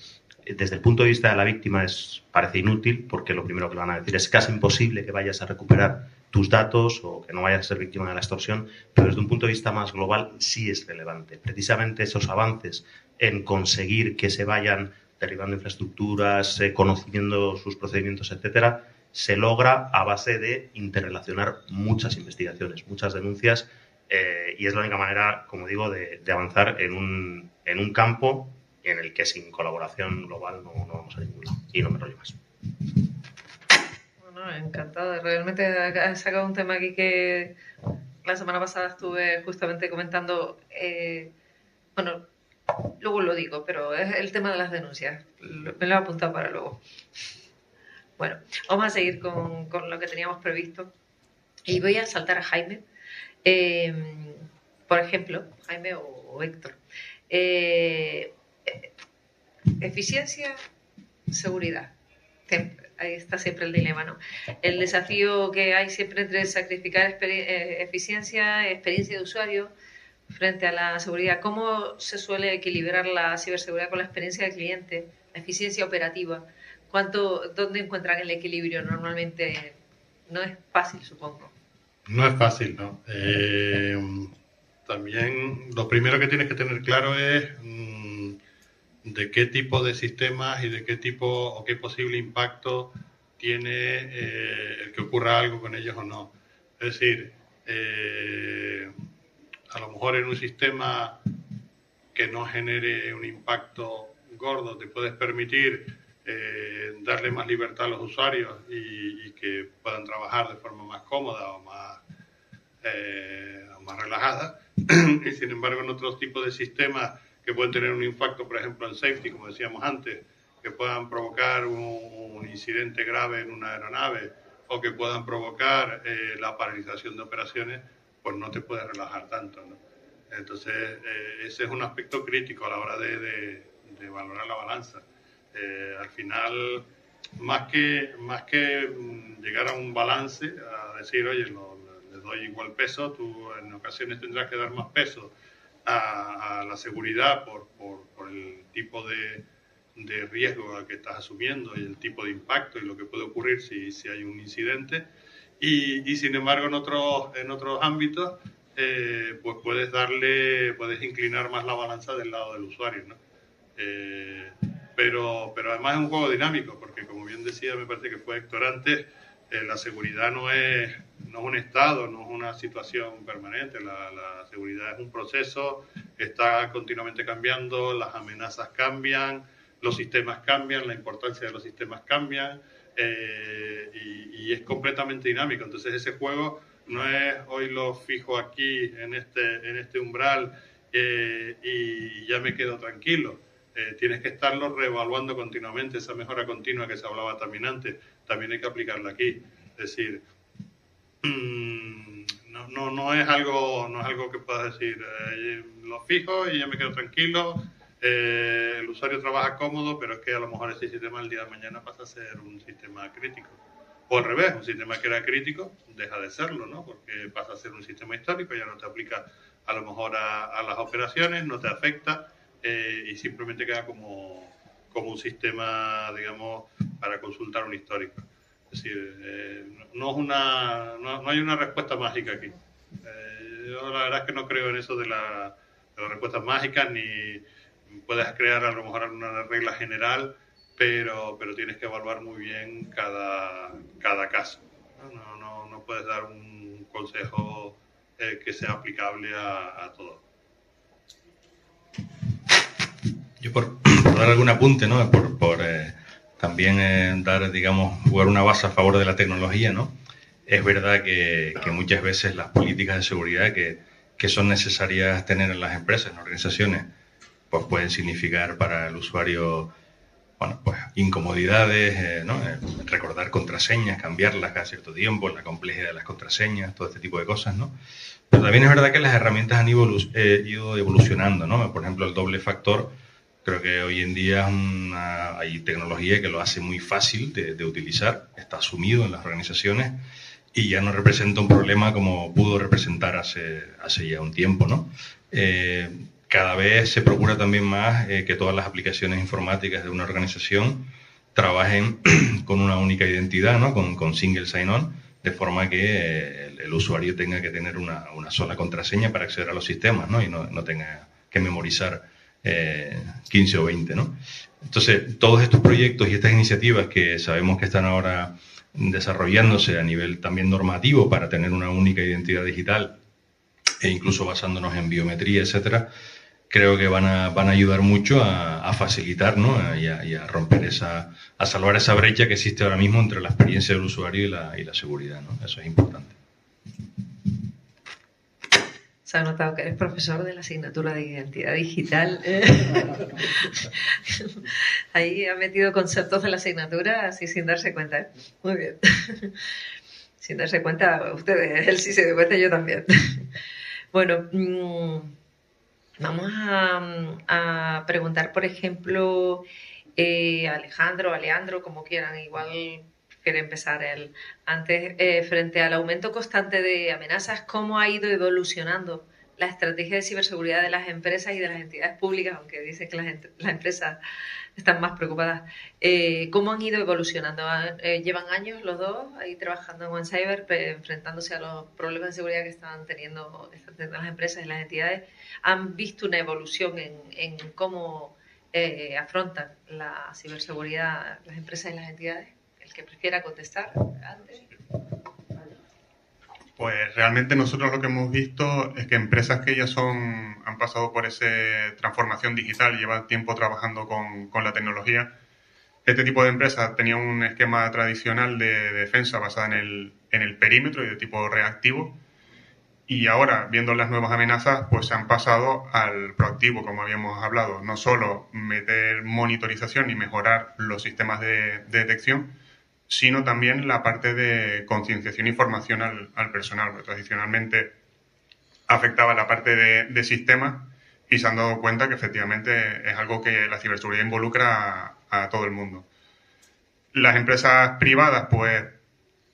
Speaker 1: desde el punto de vista de la víctima parece inútil, porque lo primero que le van a decir es casi imposible que vayas a recuperar tus datos o que no vayas a ser víctima de la extorsión, pero desde un punto de vista más global sí es relevante. Precisamente esos avances en conseguir que se vayan derribando infraestructuras, conociendo sus procedimientos, etcétera, se logra a base de interrelacionar muchas investigaciones, muchas denuncias y es la única manera, como digo, de avanzar en un campo en el que sin colaboración global no vamos a ningún lado. Y no me rollo más.
Speaker 2: Bueno, encantado. Realmente has sacado un tema aquí que la semana pasada estuve justamente comentando. Bueno, luego lo digo, pero es el tema de las denuncias. Me lo he apuntado para luego. Bueno, vamos a seguir con lo que teníamos previsto. Y voy a saltar a Jaime. Por ejemplo, Jaime o Héctor. Eficiencia, seguridad. Ahí está siempre el dilema, ¿no? El desafío que hay siempre entre sacrificar eficiencia, experiencia de usuario frente a la seguridad. ¿Cómo se suele equilibrar la ciberseguridad con la experiencia del cliente, la eficiencia operativa? ¿Dónde encuentran el equilibrio? Normalmente no es fácil, supongo.
Speaker 4: No es fácil, ¿no? También lo primero que tienes que tener claro es de qué tipo de sistemas y de qué tipo o qué posible impacto tiene el que ocurra algo con ellos o no. Es decir, a lo mejor en un sistema que no genere un impacto gordo te puedes permitir darle más libertad a los usuarios y que puedan trabajar de forma más cómoda o más relajada. Y sin embargo, en otros tipos de sistemas que pueden tener un impacto, por ejemplo, en safety, como decíamos antes, que puedan provocar un incidente grave en una aeronave o que puedan provocar la paralización de operaciones, pues no te puedes relajar tanto, ¿no? Entonces, ese es un aspecto crítico a la hora de valorar la balanza. Al final, más que llegar a un balance, a decir, oye, le doy igual peso, tú en ocasiones tendrás que dar más peso a la seguridad por el tipo de riesgo que estás asumiendo y el tipo de impacto y lo que puede ocurrir si hay un incidente. Y sin embargo, en otros ámbitos, pues puedes inclinar más la balanza del lado del usuario, ¿no? Pero además es un juego dinámico, porque como bien decía, me parece que fue Héctor antes, la seguridad no es un estado, no es una situación permanente. La seguridad es un proceso, está continuamente cambiando, las amenazas cambian, los sistemas cambian, la importancia de los sistemas cambian, y es completamente dinámico. Entonces ese juego no es hoy lo fijo aquí en este umbral y ya me quedo tranquilo. Tienes que estarlo reevaluando continuamente, esa mejora continua que se hablaba también antes, también hay que aplicarla aquí. Es decir, no es algo que puedas decir, lo fijo y ya me quedo tranquilo, el usuario trabaja cómodo, pero es que a lo mejor ese sistema el día de mañana pasa a ser un sistema crítico. O al revés, un sistema que era crítico deja de serlo, ¿no? Porque pasa a ser un sistema histórico, ya no te aplica a lo mejor a las operaciones, no te afecta, y simplemente queda como un sistema, digamos, para consultar un histórico. Es decir, no hay una respuesta mágica aquí. Yo la verdad es que no creo en eso de las respuestas mágicas, ni puedes crear a lo mejor alguna regla general, pero tienes que evaluar muy bien cada caso. No puedes dar un consejo que sea aplicable a todos.
Speaker 3: Yo por dar algún apunte, ¿no? Por también dar, digamos, jugar una base a favor de la tecnología, ¿no? Es verdad que muchas veces las políticas de seguridad que son necesarias tener en las empresas, en las organizaciones, pues pueden significar para el usuario, bueno, pues incomodidades, ¿no? Recordar contraseñas, cambiarlas cada cierto tiempo, la complejidad de las contraseñas, todo este tipo de cosas, ¿no? Pero también es verdad que las herramientas han ido evolucionando, ¿no? Por ejemplo, el doble factor, creo que hoy en día hay tecnología que lo hace muy fácil de utilizar, está asumido en las organizaciones y ya no representa un problema como pudo representar hace ya un tiempo, ¿no? Cada vez se procura también más que todas las aplicaciones informáticas de una organización trabajen con una única identidad, ¿no? Con single sign-on, de forma que el usuario tenga que tener una sola contraseña para acceder a los sistemas, ¿no? Y no tenga que memorizar 15 o 20, ¿no? Entonces, todos estos proyectos y estas iniciativas que sabemos que están ahora desarrollándose a nivel también normativo para tener una única identidad digital e incluso basándonos en biometría, etcétera, creo que van a ayudar mucho a facilitar, ¿no? y a romper a salvar esa brecha que existe ahora mismo entre la experiencia del usuario y la seguridad, ¿no? Eso es importante.
Speaker 2: Se ha notado que eres profesor de la asignatura de identidad digital. Ahí ha metido conceptos de la asignatura así sin darse cuenta. Muy bien. Sin darse cuenta, ustedes, él sí se dio cuenta, yo también. Bueno, vamos a preguntar, por ejemplo, Alejandro, Aleandro, como quieran, igual quiere empezar él. Antes, frente al aumento constante de amenazas, ¿cómo ha ido evolucionando la estrategia de ciberseguridad de las empresas y de las entidades públicas, aunque dicen que las empresas están más preocupadas? ¿Cómo han ido evolucionando? ¿Llevan años los dos ahí trabajando en OneCyber, enfrentándose a los problemas de seguridad que están teniendo las empresas y las entidades? ¿Han visto una evolución en cómo afrontan la ciberseguridad las empresas y las entidades? El que prefiera contestar antes.
Speaker 5: Pues realmente nosotros lo que hemos visto es que empresas que ya han pasado por esa transformación digital, llevan tiempo trabajando con la tecnología, este tipo de empresas tenían un esquema tradicional de defensa basada en el perímetro y de tipo reactivo, y ahora, viendo las nuevas amenazas, pues se han pasado al proactivo, como habíamos hablado. No solo meter monitorización y mejorar los sistemas de detección, sino también la parte de concienciación y formación al personal, porque tradicionalmente afectaba la parte de sistemas y se han dado cuenta que efectivamente es algo que la ciberseguridad involucra a todo el mundo. Las empresas privadas pues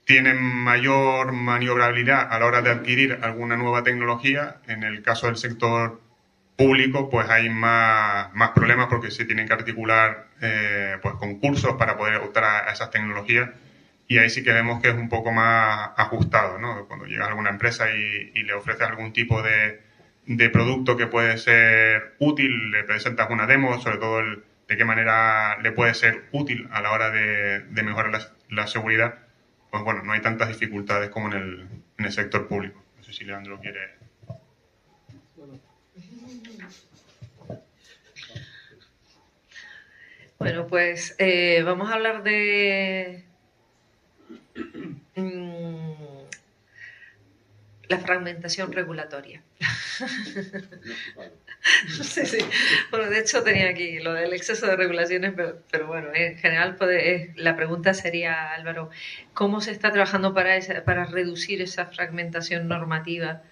Speaker 5: tienen mayor maniobrabilidad a la hora de adquirir alguna nueva tecnología. En el caso del sector público pues hay más problemas porque se tienen que articular pues concursos para poder optar a esas tecnologías, y ahí sí que vemos que es un poco más ajustado, ¿no? Cuando llegas a alguna empresa y le ofreces algún tipo de producto que puede ser útil, le presentas una demo, sobre todo de qué manera le puede ser útil a la hora de mejorar la seguridad, pues bueno, no hay tantas dificultades como en el sector público. No sé si Leandro quiere...
Speaker 2: Bueno, pues vamos a hablar de la fragmentación regulatoria. Sí. Bueno, de hecho tenía aquí lo del exceso de regulaciones, pero bueno, en general la pregunta sería, Álvaro, ¿cómo se está trabajando para reducir esa fragmentación normativa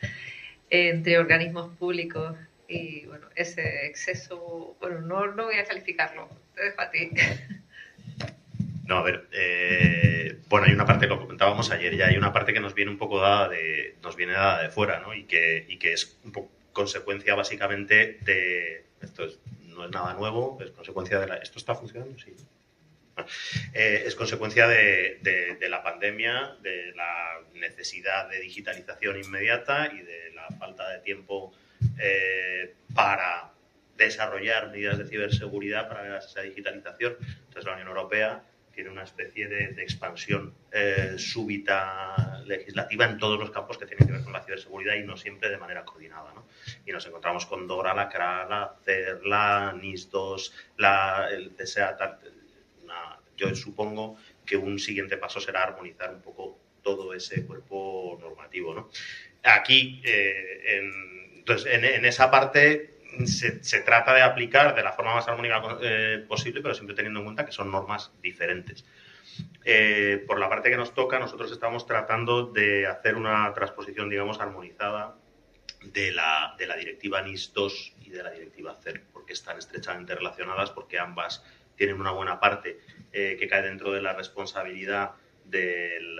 Speaker 2: entre organismos públicos? Y bueno, ese exceso, bueno, no voy a calificarlo, te dejo a ti.
Speaker 1: No, a ver, bueno, hay una parte, lo comentábamos ayer ya, hay una parte que nos viene un poco dada de fuera, ¿no? Y que es un poco consecuencia básicamente de, no es nada nuevo, es consecuencia de ¿esto está funcionando? Sí. Es consecuencia de la pandemia, de la necesidad de digitalización inmediata y de la falta de tiempo para desarrollar medidas de ciberseguridad para esa digitalización. Entonces la Unión Europea tiene una especie de expansión súbita legislativa en todos los campos que tienen que ver con la ciberseguridad y no siempre de manera coordinada, ¿no? Y nos encontramos con DORA, la CRA, la CER, la NIS2, el CSA, tal. Yo supongo que un siguiente paso será armonizar un poco todo ese cuerpo normativo, ¿no? Aquí, entonces, en esa parte se trata de aplicar de la forma más armónica posible, pero siempre teniendo en cuenta que son normas diferentes. Por la parte que nos toca, nosotros estamos tratando de hacer una transposición, digamos, armonizada de la directiva NIS2 y de la directiva CER, porque están estrechamente relacionadas, porque ambas tienen una buena parte que cae dentro de la responsabilidad del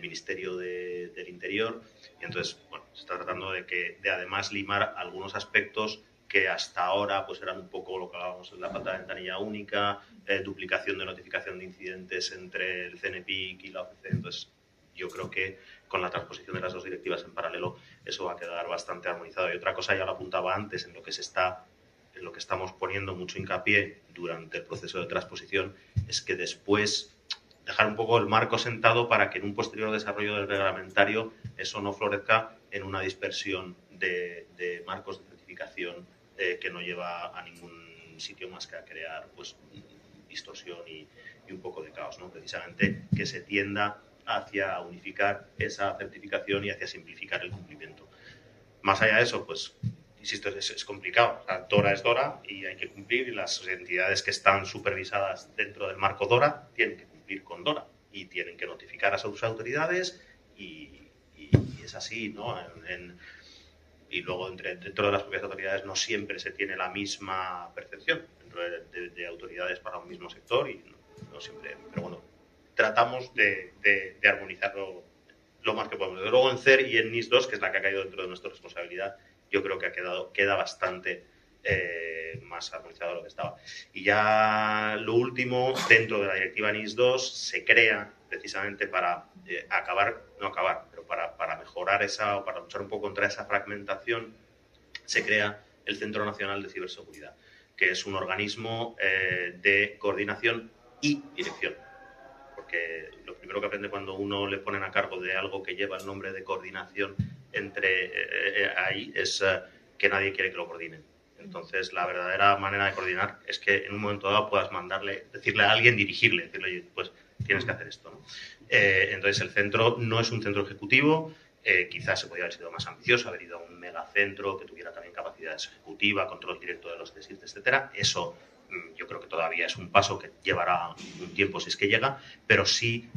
Speaker 1: Ministerio del Interior, y entonces, bueno, se está tratando de además limar algunos aspectos que hasta ahora pues eran un poco lo que hablábamos en la falta de ventanilla única, duplicación de notificación de incidentes entre el CNPIC y la OCC. Entonces, yo creo que con la transposición de las dos directivas en paralelo eso va a quedar bastante armonizado. Y otra cosa, ya lo apuntaba antes, en lo que estamos poniendo mucho hincapié durante el proceso de transposición, es que después dejar un poco el marco sentado para que en un posterior desarrollo del reglamentario eso no florezca en una dispersión de marcos de certificación que no lleva a ningún sitio más que a crear pues distorsión y un poco de caos, ¿no? Precisamente que se tienda hacia unificar esa certificación y hacia simplificar el cumplimiento. Más allá de eso, pues, insisto, es complicado. O sea, DORA es DORA y hay que cumplir, y las entidades que están supervisadas dentro del marco DORA tienen que cumplir con DORA y tienen que notificar a sus autoridades y es así, ¿no? Y luego dentro de las propias autoridades no siempre se tiene la misma percepción dentro de autoridades para un mismo sector y no siempre, pero bueno, tratamos de armonizarlo lo más que podemos. Desde luego en CER y en NIS 2, que es la que ha caído dentro de nuestra responsabilidad, yo creo que queda bastante más armonizado de lo que estaba. Y ya lo último, dentro de la directiva NIS 2 se crea precisamente para para mejorar esa, o para luchar un poco contra esa fragmentación, se crea el Centro Nacional de Ciberseguridad, que es un organismo de coordinación y dirección. Porque lo primero que aprende cuando uno le ponen a cargo de algo que lleva el nombre de coordinación ahí es que nadie quiere que lo coordinen. Entonces, la verdadera manera de coordinar es que en un momento dado puedas decirle a alguien, dirigirle, decirle, oye, pues tienes que hacer esto, ¿no? Entonces, el centro no es un centro ejecutivo, quizás se podría haber sido más ambicioso, haber ido a un megacentro que tuviera también capacidad ejecutiva, control directo de los desiertos, etcétera. Eso yo creo que todavía es un paso que llevará un tiempo si es que llega, pero sí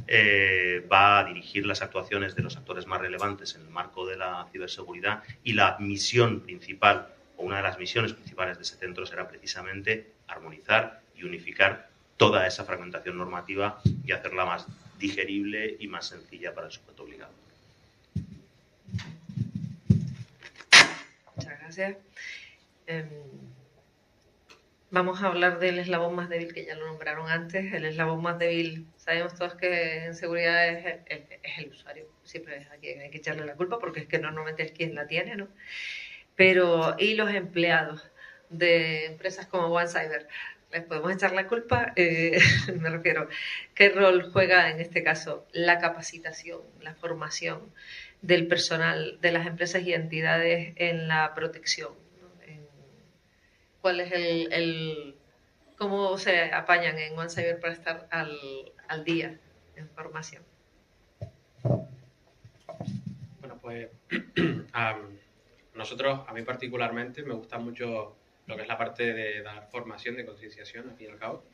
Speaker 1: va a dirigir las actuaciones de los actores más relevantes en el marco de la ciberseguridad, y la misión principal, o una de las misiones principales de ese centro, será precisamente armonizar y unificar toda esa fragmentación normativa y hacerla más digerible y más sencilla para el sujeto obligado.
Speaker 2: Muchas gracias. Vamos a hablar del eslabón más débil, que ya lo nombraron antes. El eslabón más débil, sabemos todos que en seguridad es el usuario. Siempre es a quien hay que echarle la culpa, porque es que normalmente es quien la tiene, ¿no? Pero, ¿y los empleados de empresas como OneCyber? ¿Les podemos echar la culpa? Me refiero, ¿qué rol juega en este caso la capacitación, la formación del personal de las empresas y entidades en la protección? ¿Cuál es cómo se apañan en OneCyber para estar al día en formación?
Speaker 7: Bueno, pues nosotros, a mí particularmente, me gusta mucho lo que es la parte de dar formación, de concienciación, al fin y al cabo.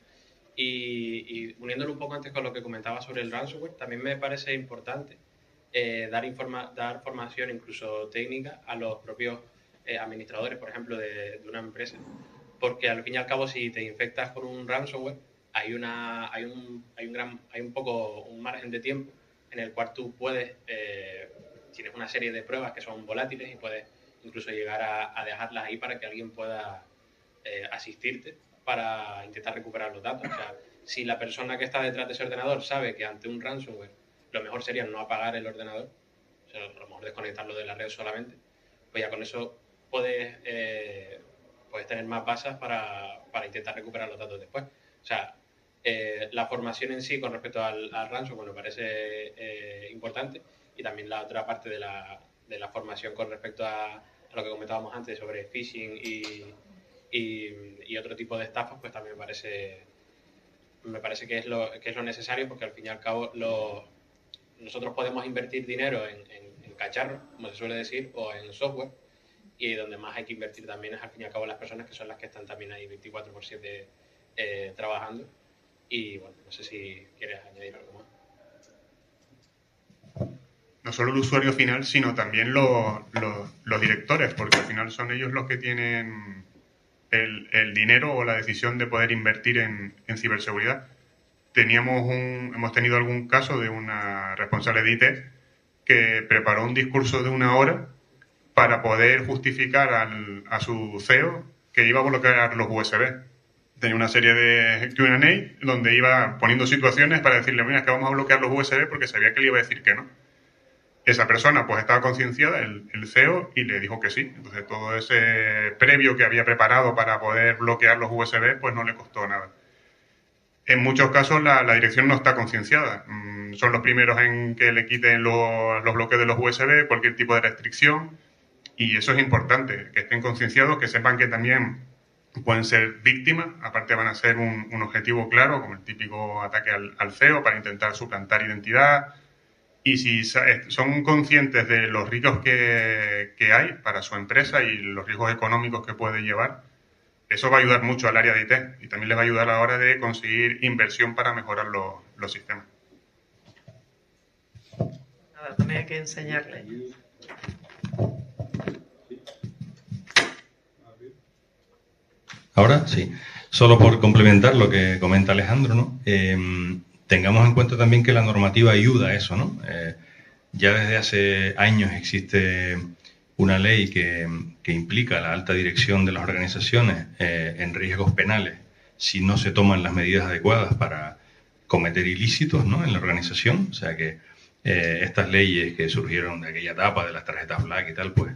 Speaker 7: Y uniéndolo un poco antes con lo que comentaba sobre el ransomware, también me parece importante dar formación, incluso técnica, a los propios administradores, por ejemplo, de una empresa, porque al fin y al cabo, si te infectas con un ransomware, hay un margen de tiempo en el cual tú tienes una serie de pruebas que son volátiles y puedes incluso llegar a dejarlas ahí para que alguien pueda asistirte para intentar recuperar los datos. O sea, si la persona que está detrás de ese ordenador sabe que ante un ransomware lo mejor sería no apagar el ordenador, o sea, a lo mejor desconectarlo de la red solamente, pues ya con eso puedes tener más bases para intentar recuperar los datos después. O sea, la formación en sí con respecto al ransomware me parece importante, y también la otra parte de la formación con respecto a lo que comentábamos antes sobre phishing y otro tipo de estafas, pues también me parece que es lo necesario, porque al fin y al cabo nosotros podemos invertir dinero en cacharros, como se suele decir, o en software, y donde más hay que invertir también es al fin y al cabo las personas, que son las que están también ahí 24/7 trabajando. Y bueno, no sé si quieres añadir algo más.
Speaker 5: No solo el usuario final, sino también los directores, porque al final son ellos los que tienen el dinero o la decisión de poder invertir en ciberseguridad. Hemos tenido algún caso de una responsable de IT que preparó un discurso de 1 hora para poder justificar a su CEO que iba a bloquear los USB. Tenía una serie de Q&A donde iba poniendo situaciones para decirle, mira, es que vamos a bloquear los USB, porque sabía que le iba a decir que no. Esa persona pues estaba concienciada, el CEO, y le dijo que sí. Entonces todo ese previo que había preparado para poder bloquear los USB pues no le costó nada. En muchos casos la dirección no está concienciada. Son los primeros en que le quiten los bloques de los USB, cualquier tipo de restricción, y eso es importante, que estén concienciados, que sepan que también pueden ser víctimas, aparte van a ser un objetivo claro, como el típico ataque al CEO para intentar suplantar identidad. Y si son conscientes de los riesgos que hay para su empresa y los riesgos económicos que puede llevar, eso va a ayudar mucho al área de IT y también les va a ayudar a la hora de conseguir inversión para mejorar los sistemas.
Speaker 2: Nada, también hay que enseñarle.
Speaker 3: Ahora sí, solo por complementar lo que comenta Alejandro, ¿no? Tengamos en cuenta también que la normativa ayuda a eso, ¿no? Ya desde hace años existe una ley que implica la alta dirección de las organizaciones en riesgos penales si no se toman las medidas adecuadas para cometer ilícitos, ¿no?, en la organización. O sea que estas leyes que surgieron de aquella etapa de las tarjetas Black y tal, pues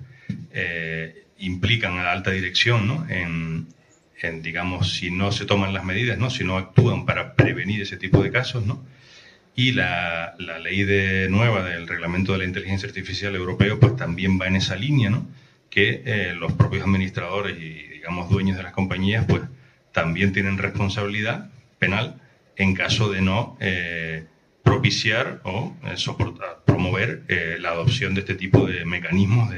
Speaker 3: implican a la alta dirección, ¿no?, en digamos, si no se toman las medidas, ¿no?, si no actúan para prevenir ese tipo de casos, ¿no? Y la ley nueva del Reglamento de la Inteligencia Artificial Europeo pues también va en esa línea, ¿no?, que los propios administradores y, digamos, dueños de las compañías pues también tienen responsabilidad penal en caso de no propiciar o promover la adopción de este tipo de mecanismos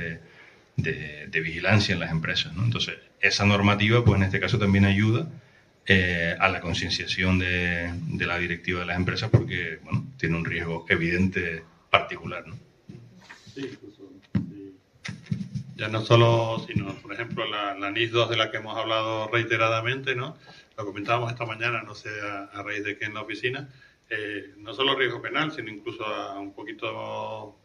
Speaker 3: de vigilancia en las empresas, ¿no? Entonces, esa normativa, pues en este caso también ayuda a la concienciación de la directiva de las empresas porque, bueno, tiene un riesgo evidente particular, ¿no?
Speaker 4: Sí, incluso, sí. Ya no solo, sino, por ejemplo, la NIS 2 de la que hemos hablado reiteradamente, ¿no? Lo comentábamos esta mañana, no sé a raíz de qué en la oficina, no solo riesgo penal, sino incluso un poquito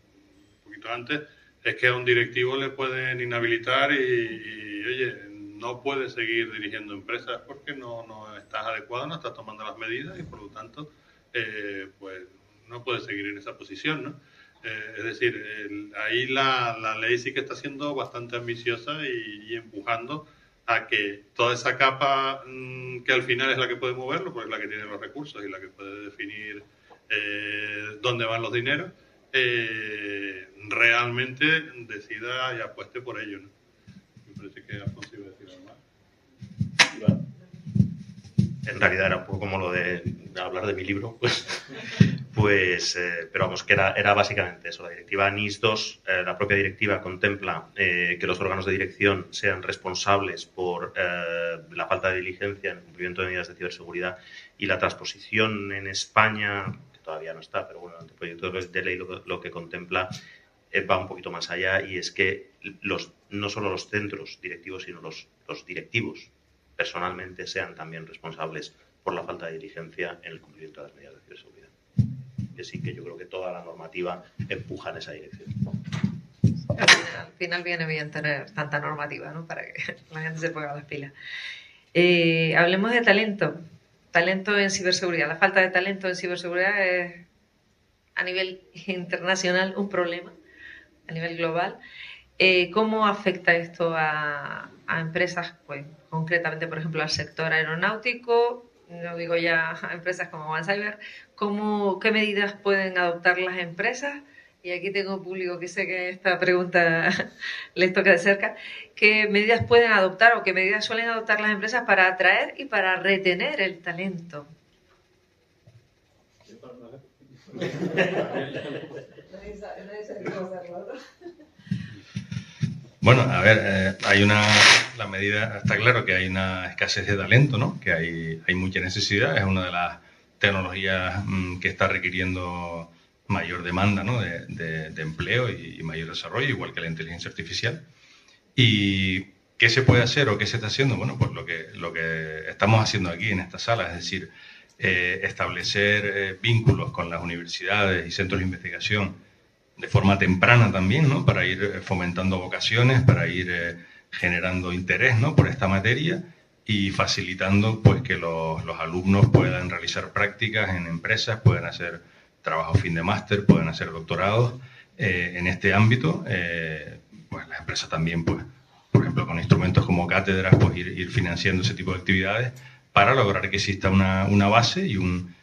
Speaker 4: antes, es que a un directivo le pueden inhabilitar y oye, no puedes seguir dirigiendo empresas porque no estás adecuado, no estás tomando las medidas y por lo tanto pues no puedes seguir en esa posición, ¿no? Es decir, ahí la ley sí que está siendo bastante ambiciosa y empujando a que toda esa capa que al final es la que puede moverlo, pues es la que tiene los recursos y la que puede definir dónde van los dineros, realmente decida y apueste por ello, ¿no? Me parece que Alfonso iba a decir algo más.
Speaker 1: En realidad era un poco como lo de hablar de mi libro, pero vamos, que era básicamente eso. La directiva NIS 2, la propia directiva contempla que los órganos de dirección sean responsables por la falta de diligencia en el cumplimiento de medidas de ciberseguridad, y la transposición en España, que todavía no está, pero bueno, el proyecto de ley lo que contempla va un poquito más allá, y es que no solo los centros directivos, sino los directivos personalmente sean también responsables por la falta de diligencia en el cumplimiento de las medidas de ciberseguridad. Que sí, que yo creo que toda la normativa empuja en esa dirección.
Speaker 2: Al final viene bien tener tanta normativa, ¿no?, para que la gente se ponga las pilas. Hablemos de talento. Talento en ciberseguridad. La falta de talento en ciberseguridad es a nivel internacional un problema, a nivel global. ¿Cómo afecta esto a empresas, pues concretamente, por ejemplo, al sector aeronáutico? No digo ya a empresas como OneCyber. ¿Qué medidas pueden adoptar las empresas? Y aquí tengo un público que sé que esta pregunta les toca de cerca. ¿Qué medidas pueden adoptar o qué medidas suelen adoptar las empresas para atraer y para retener el talento?
Speaker 3: Bueno, a ver, la medida, está claro que hay una escasez de talento, ¿no? Que hay mucha necesidad, es una de las tecnologías que está requiriendo mayor demanda, ¿no?, de empleo y mayor desarrollo, igual que la inteligencia artificial. ¿Y qué se puede hacer o qué se está haciendo? Bueno, pues lo que estamos haciendo aquí en esta sala, es decir, establecer vínculos con las universidades y centros de investigación de forma temprana también, ¿no?, para ir fomentando vocaciones, para ir generando interés, ¿no?, por esta materia y facilitando pues que los alumnos puedan realizar prácticas en empresas, puedan hacer trabajo fin de máster, pueden hacer doctorados en este ámbito. Pues las empresas también, pues, por ejemplo, con instrumentos como cátedras, pues ir financiando ese tipo de actividades para lograr que exista una base y un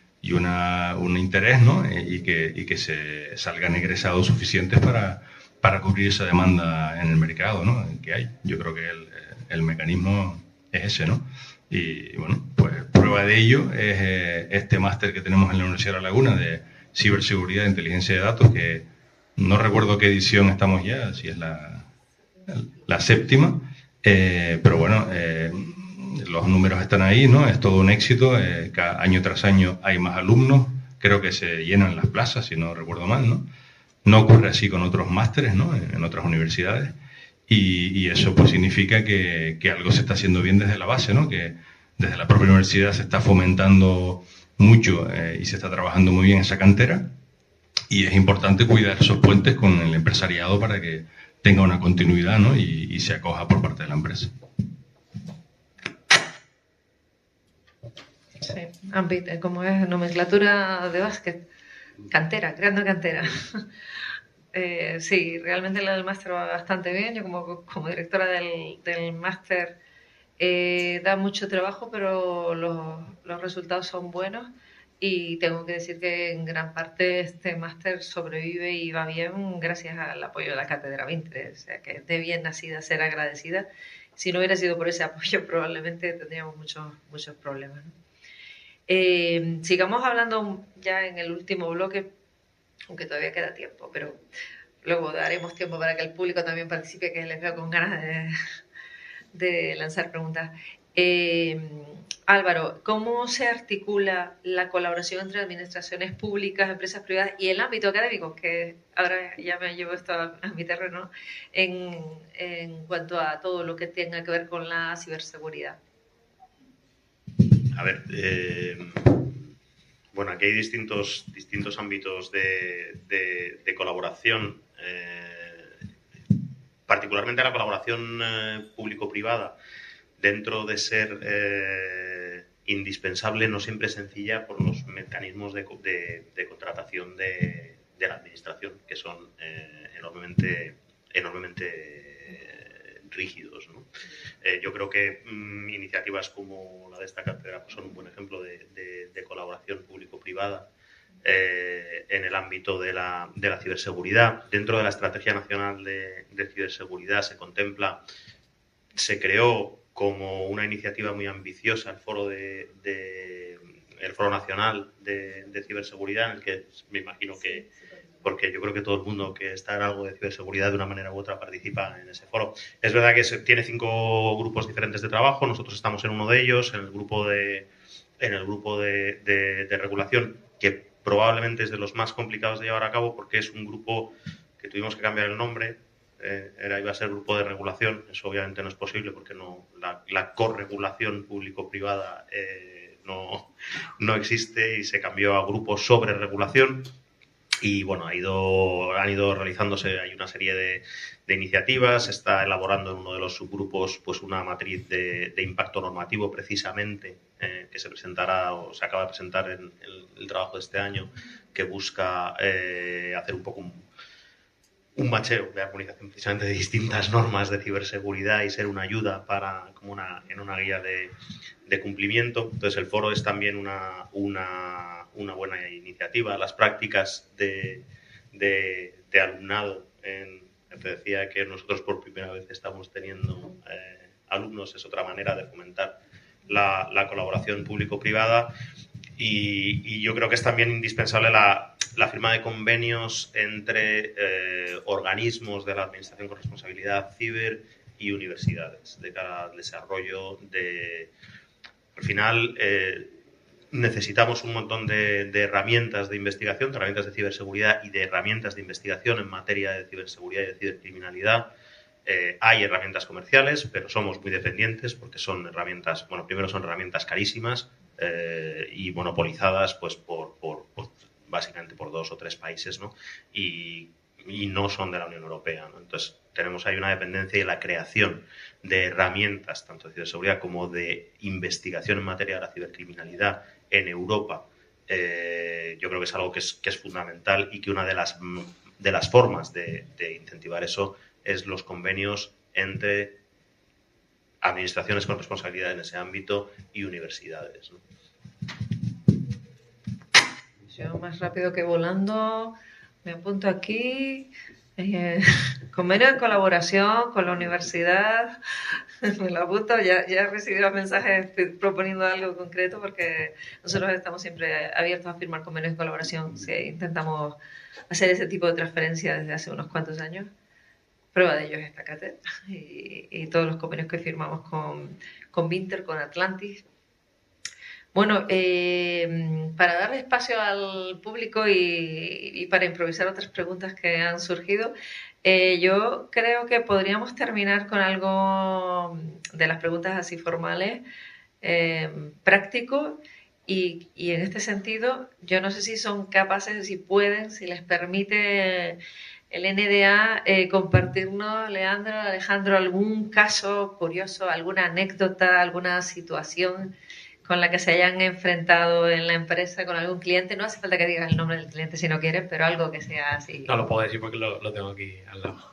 Speaker 3: interés, ¿no? y que se salgan egresados suficientes para cubrir esa demanda en el mercado, ¿no? que hay. Yo creo que el mecanismo es ese, ¿no? Y bueno, pues prueba de ello es este máster que tenemos en la Universidad de La Laguna de ciberseguridad e inteligencia de datos, que no recuerdo qué edición estamos ya, si es la 7ª, pero bueno, los números están ahí, ¿no? Es todo un éxito, cada año tras año hay más alumnos, creo que se llenan las plazas, si no recuerdo mal, ¿no? No ocurre así con otros másteres, ¿no? En otras universidades, y eso pues significa que algo se está haciendo bien desde la base, ¿no? Que desde la propia universidad se está fomentando mucho y se está trabajando muy bien esa cantera, y es importante cuidar esos puentes con el empresariado para que tenga una continuidad, ¿no? y se acoja por parte de la empresa.
Speaker 2: Sí, como es nomenclatura de básquet, cantera, creando cantera. Sí, realmente el máster va bastante bien. Yo como directora del máster da mucho trabajo, pero los resultados son buenos, y tengo que decir que en gran parte este máster sobrevive y va bien gracias al apoyo de la Cátedra 20, o sea que es de bien nacida ser agradecida. Si no hubiera sido por ese apoyo, probablemente tendríamos muchos problemas, ¿no? Sigamos hablando ya en el último bloque, aunque todavía queda tiempo, pero luego daremos tiempo para que el público también participe, que les veo con ganas de lanzar preguntas. Álvaro, ¿cómo se articula la colaboración entre administraciones públicas, empresas privadas y el ámbito académico? Que ahora ya me llevo esto a mi terreno, en cuanto a todo lo que tenga que ver con la ciberseguridad.
Speaker 1: A ver, bueno, aquí hay distintos ámbitos de colaboración, particularmente la colaboración público-privada, dentro de ser indispensable, no siempre sencilla por los mecanismos de contratación de la administración, que son enormemente rígidos, ¿no? Yo creo que iniciativas como la de esta cátedra pues son un buen ejemplo de colaboración público-privada en el ámbito de la ciberseguridad. Dentro de la Estrategia Nacional de Ciberseguridad se creó como una iniciativa muy ambiciosa el Foro Nacional de Ciberseguridad, en el que me imagino que, porque yo creo que todo el mundo que está en algo de ciberseguridad de una manera u otra participa en ese foro. Es verdad que tiene 5 grupos diferentes de trabajo, nosotros estamos en uno de ellos, en el grupo de regulación, que probablemente es de los más complicados de llevar a cabo, porque es un grupo que tuvimos que cambiar el nombre. Iba a ser grupo de regulación, eso obviamente no es posible porque la corregulación público-privada no existe, y se cambió a grupo sobre regulación. Y bueno, han ido realizándose, hay una serie de iniciativas, se está elaborando en uno de los subgrupos pues una matriz de impacto normativo precisamente, que se presentará o se acaba de presentar en el trabajo de este año, que busca hacer un poco un macheo de armonización precisamente de distintas normas de ciberseguridad y ser una ayuda en una guía de cumplimiento. Entonces el foro es también una buena iniciativa. Las prácticas de alumnado, te decía que nosotros por primera vez estamos teniendo alumnos, es otra manera de fomentar la colaboración público-privada, y yo creo que es también indispensable la firma de convenios entre organismos de la Administración con responsabilidad ciber y universidades de cara al desarrollo al final necesitamos un montón de herramientas de investigación, de herramientas de ciberseguridad y de herramientas de investigación en materia de ciberseguridad y de cibercriminalidad. Hay herramientas comerciales, pero somos muy dependientes porque son herramientas, bueno, primero son herramientas carísimas y monopolizadas pues básicamente por 2 o 3 países, ¿no? Y no son de la Unión Europea, ¿no? Entonces tenemos ahí una dependencia, y la creación de herramientas tanto de ciberseguridad como de investigación en materia de la cibercriminalidad en Europa, yo creo que es algo que es fundamental, y que una de las formas de incentivar eso es los convenios entre administraciones con responsabilidad en ese ámbito y universidades, ¿no?
Speaker 2: Yo más rápido que volando me apunto aquí. Convenio de colaboración con la universidad. Me lo apunto. Ya he recibido mensajes proponiendo algo concreto porque nosotros estamos siempre abiertos a firmar convenios de colaboración. Sí, intentamos hacer ese tipo de transferencia desde hace unos cuantos años. Prueba de ello es esta cátedra y todos los convenios que firmamos con Vinter, con Atlantis. Bueno, para darle espacio al público y para improvisar otras preguntas que han surgido, yo creo que podríamos terminar con algo de las preguntas así formales, práctico, y en este sentido, yo no sé si son capaces, si pueden, si les permite el NDA compartirnos, Leandro, Alejandro, algún caso curioso, alguna anécdota, alguna situación con la que se hayan enfrentado en la empresa con algún cliente. No hace falta que digas el nombre del cliente si no quieres, pero algo que sea así.
Speaker 7: No lo puedo decir porque lo tengo aquí al lado.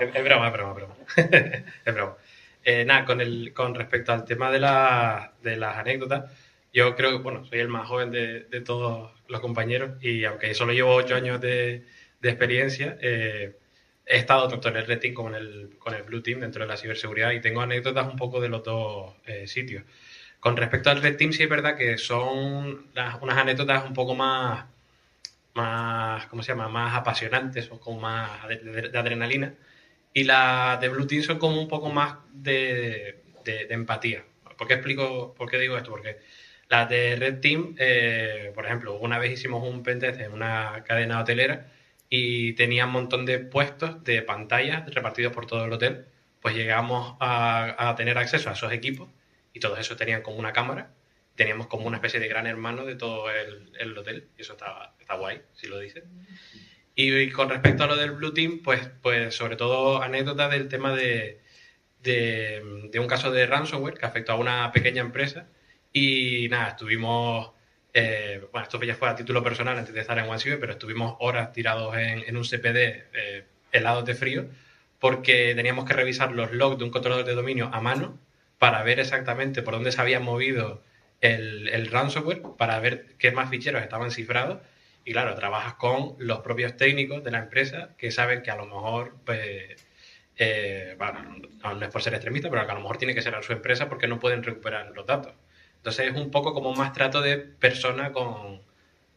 Speaker 7: Es broma. Es broma. Nada, con respecto al tema de las anécdotas, yo creo que, bueno, soy el más joven de todos los compañeros y aunque solo llevo 8 años de experiencia, he estado tanto en el Red Team como con el Blue Team dentro de la ciberseguridad y tengo anécdotas un poco de los dos sitios. Con respecto al Red Team, sí es verdad que son unas anécdotas un poco más, ¿cómo se llama? Más apasionantes o como más de adrenalina. Y las de Blue Team son como un poco más de empatía. ¿Por qué digo esto? Porque las de Red Team, por ejemplo, una vez hicimos un pentest en una cadena hotelera y tenía un montón de puestos de pantallas repartidos por todo el hotel. Pues llegamos a tener acceso a esos equipos y todos esos tenían como una cámara, teníamos como una especie de gran hermano de todo el hotel, y eso está guay, si lo dices. Y con respecto a lo del Blue Team, pues sobre todo anécdota del tema de un caso de ransomware que afectó a una pequeña empresa, y nada, estuvimos, bueno, esto ya fue a título personal antes de estar en OneCiber, pero estuvimos horas tirados en un CPD helados de frío, porque teníamos que revisar los logs de un controlador de dominio a mano, para ver exactamente por dónde se había movido el ransomware, para ver qué más ficheros estaban cifrados. Y claro, trabajas con los propios técnicos de la empresa que saben que a lo mejor, pues, bueno, no es por ser extremista, pero que a lo mejor tiene que ser a su empresa porque no pueden recuperar los datos. Entonces es un poco como más trato de persona con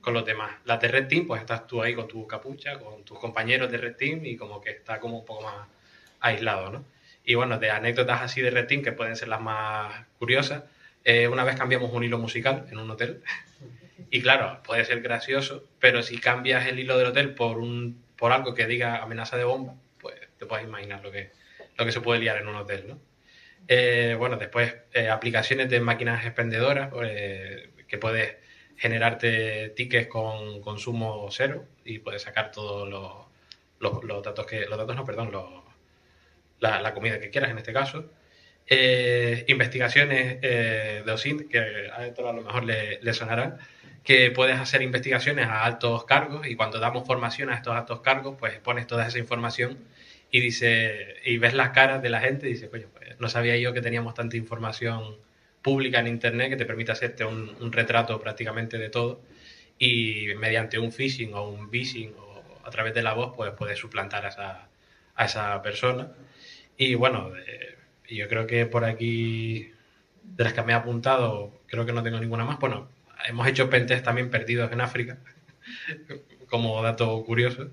Speaker 7: los demás. La de Red Team, pues estás tú ahí con tu capucha, con tus compañeros de Red Team y como que está como un poco más aislado, ¿no? Y bueno, de anécdotas así de Red Team, que pueden ser las más curiosas, una vez cambiamos un hilo musical en un hotel y claro, puede ser gracioso, pero si cambias el hilo del hotel por algo que diga amenaza de bomba, pues te puedes imaginar lo que se puede liar en un hotel, ¿no? Bueno, después aplicaciones de máquinas expendedoras que puedes generarte tickets con consumo cero y puedes sacar todos los datos la comida que quieras en este caso. Investigaciones de OSINT, que a esto a lo mejor le sonarán, que puedes hacer investigaciones a altos cargos y cuando damos formación a estos altos cargos, pues pones toda esa información y ves las caras de la gente y dices, coño, pues no sabía yo que teníamos tanta información pública en Internet que te permite hacerte un retrato prácticamente de todo y mediante un phishing o un vishing o a través de la voz, pues puedes suplantar a esa persona. Y bueno, yo creo que por aquí, de las que me he apuntado, creo que no tengo ninguna más. Bueno, hemos hecho pentest también perdidos en África, como dato curioso.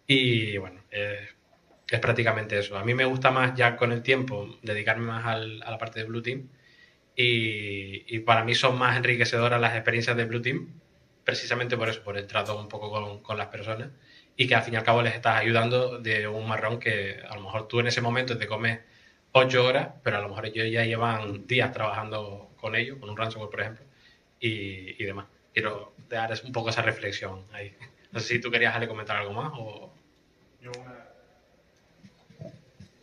Speaker 7: Y bueno, es prácticamente eso. A mí me gusta más ya con el tiempo dedicarme más a la parte de Blue Team. Y para mí son más enriquecedoras las experiencias de Blue Team, precisamente por eso, por el trato un poco con las personas. Y que al fin y al cabo les estás ayudando de un marrón que a lo mejor tú en ese momento te comes 8 horas, pero a lo mejor ellos ya llevan días trabajando con ellos, con un ransomware, por ejemplo, y demás. Quiero dar un poco esa reflexión ahí. No sé si tú querías comentar algo más o...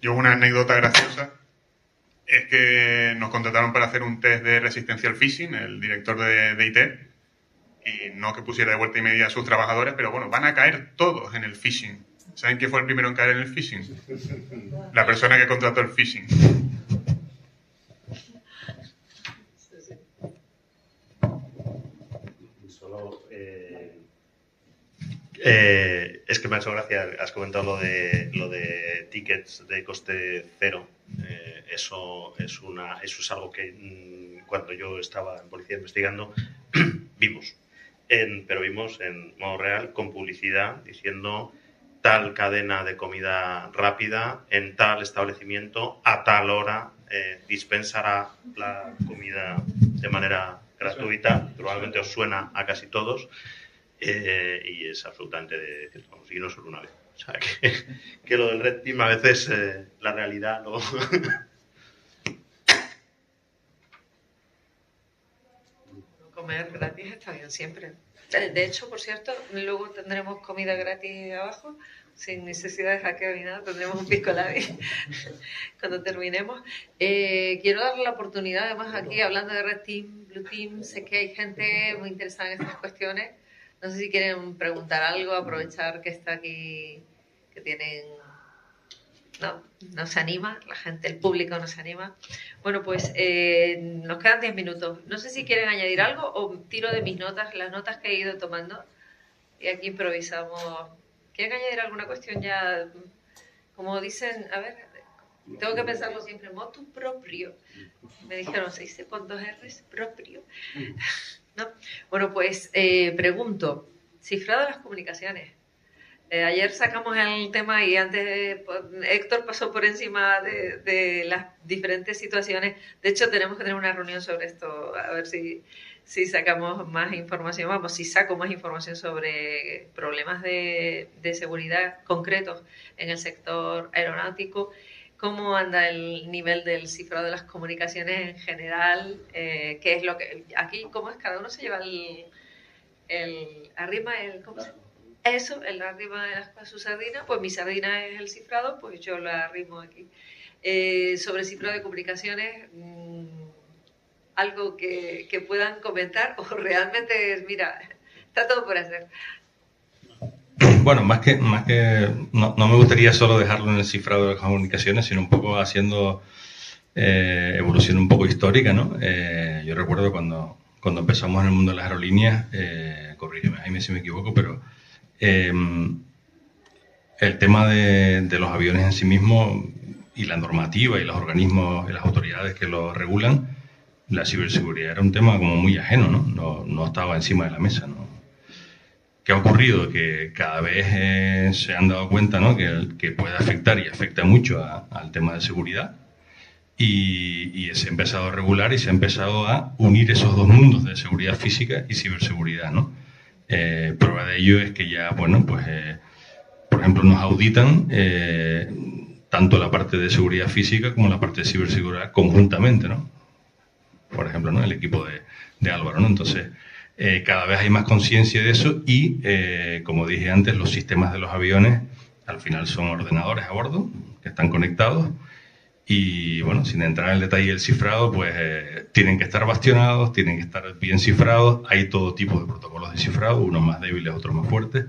Speaker 5: Yo una anécdota graciosa es que nos contrataron para hacer un test de resistencia al phishing, el director de IT, y no que pusiera de vuelta y media a sus trabajadores, pero bueno, van a caer todos en el phishing. ¿Saben quién fue el primero en caer en el phishing? La persona que contrató el phishing.
Speaker 1: solo... es que me ha hecho gracia, has comentado lo de tickets de coste cero. Eso es algo que cuando yo estaba en policía investigando vimos en modo real con publicidad diciendo tal cadena de comida rápida en tal establecimiento a tal hora dispensará la comida de manera gratuita. Probablemente os suena a casi todos. Y es absolutamente cierto, vamos, y no solo una vez. O sea, que lo del Red Team a veces la realidad no...
Speaker 2: Comer gratis está bien siempre. De hecho, por cierto, luego tendremos comida gratis abajo, sin necesidad de hackeo ni nada, tendremos un pisco labi cuando terminemos. Quiero darle la oportunidad, además, aquí hablando de Red Team, Blue Team, sé que hay gente muy interesada en estas cuestiones. No sé si quieren preguntar algo, aprovechar que está aquí, que tienen... No se anima, la gente, el público no se anima. Bueno, pues nos quedan 10 minutos. No sé si quieren añadir algo o tiro de mis notas, las notas que he ido tomando. Y aquí improvisamos. ¿Quieren añadir alguna cuestión ya? Como dicen, a ver, tengo que pensarlo siempre, motu proprio. Me dijeron, se dice con 2 R's, propio. ¿No? Bueno, pues pregunto, cifrado de las comunicaciones. Ayer sacamos el tema y antes Héctor pasó por encima de las diferentes situaciones. De hecho, tenemos que tener una reunión sobre esto, a ver si sacamos más información. Vamos, si saco más información sobre problemas de seguridad concretos en el sector aeronáutico, cómo anda el nivel del cifrado de las comunicaciones en general, qué es lo que... Aquí, ¿cómo es? Cada uno se lleva ¿cómo se llama? Eso, el arriba de su sardina, pues mi sardina es el cifrado, pues yo la arrimo aquí. Sobre cifrado de comunicaciones, algo que puedan comentar o realmente, mira, está todo por hacer.
Speaker 3: Bueno, más que no me gustaría solo dejarlo en el cifrado de las comunicaciones, sino un poco haciendo evolución un poco histórica, ¿no? Yo recuerdo cuando empezamos en el mundo de las aerolíneas, corrígeme Jaime si me equivoco, pero el tema de los aviones en sí mismos y la normativa y los organismos y las autoridades que lo regulan, la ciberseguridad era un tema como muy ajeno, ¿no? No estaba encima de la mesa, ¿no? ¿Qué ha ocurrido? Que cada vez se han dado cuenta, ¿no? que puede afectar y afecta mucho al tema de seguridad y se ha empezado a regular y se ha empezado a unir esos dos mundos de seguridad física y ciberseguridad, ¿no? Prueba de ello es que ya, bueno, pues, por ejemplo, nos auditan tanto la parte de seguridad física como la parte de ciberseguridad conjuntamente, ¿no? Por ejemplo, ¿no? El equipo de Álvaro, ¿no? Entonces, cada vez hay más conciencia de eso y, como dije antes, los sistemas de los aviones al final son ordenadores a bordo que están conectados y, bueno, sin entrar en el detalle del cifrado, pues tienen que estar bastionados, tienen que estar bien cifrados. Hay todo tipo de protocolos de cifrado, unos más débiles, otros más fuertes,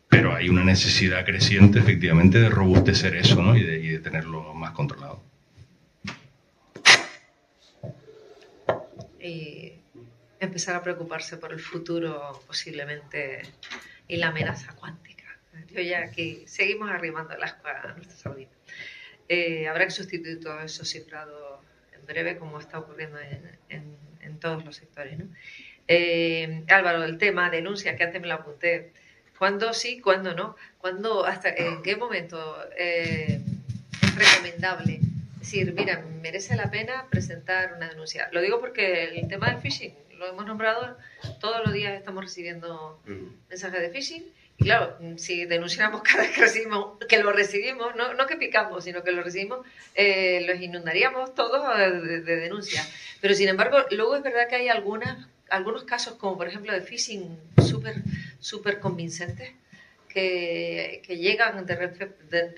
Speaker 3: pero hay una necesidad creciente, efectivamente, de robustecer eso, ¿no? y de tenerlo más controlado.
Speaker 2: Y empezar a preocuparse por el futuro posiblemente y la amenaza cuántica. Yo ya aquí seguimos arrimando el ascua a nuestra sobrina. Habrá que sustituir todos esos cifrados en breve, como está ocurriendo en todos los sectores, ¿no? Álvaro, el tema denuncia, que antes me lo apunté. ¿Cuándo sí, cuándo no? ¿En qué momento es recomendable? Es decir, mira, merece la pena presentar una denuncia. Lo digo porque el tema del phishing, lo hemos nombrado, todos los días estamos recibiendo mensajes de phishing. Y claro, si denunciáramos cada vez que lo recibimos, no que picamos, sino que lo recibimos, los inundaríamos todos de denuncias. Pero sin embargo, luego es verdad que hay algunos casos, como por ejemplo de phishing súper convincentes, que llegan, de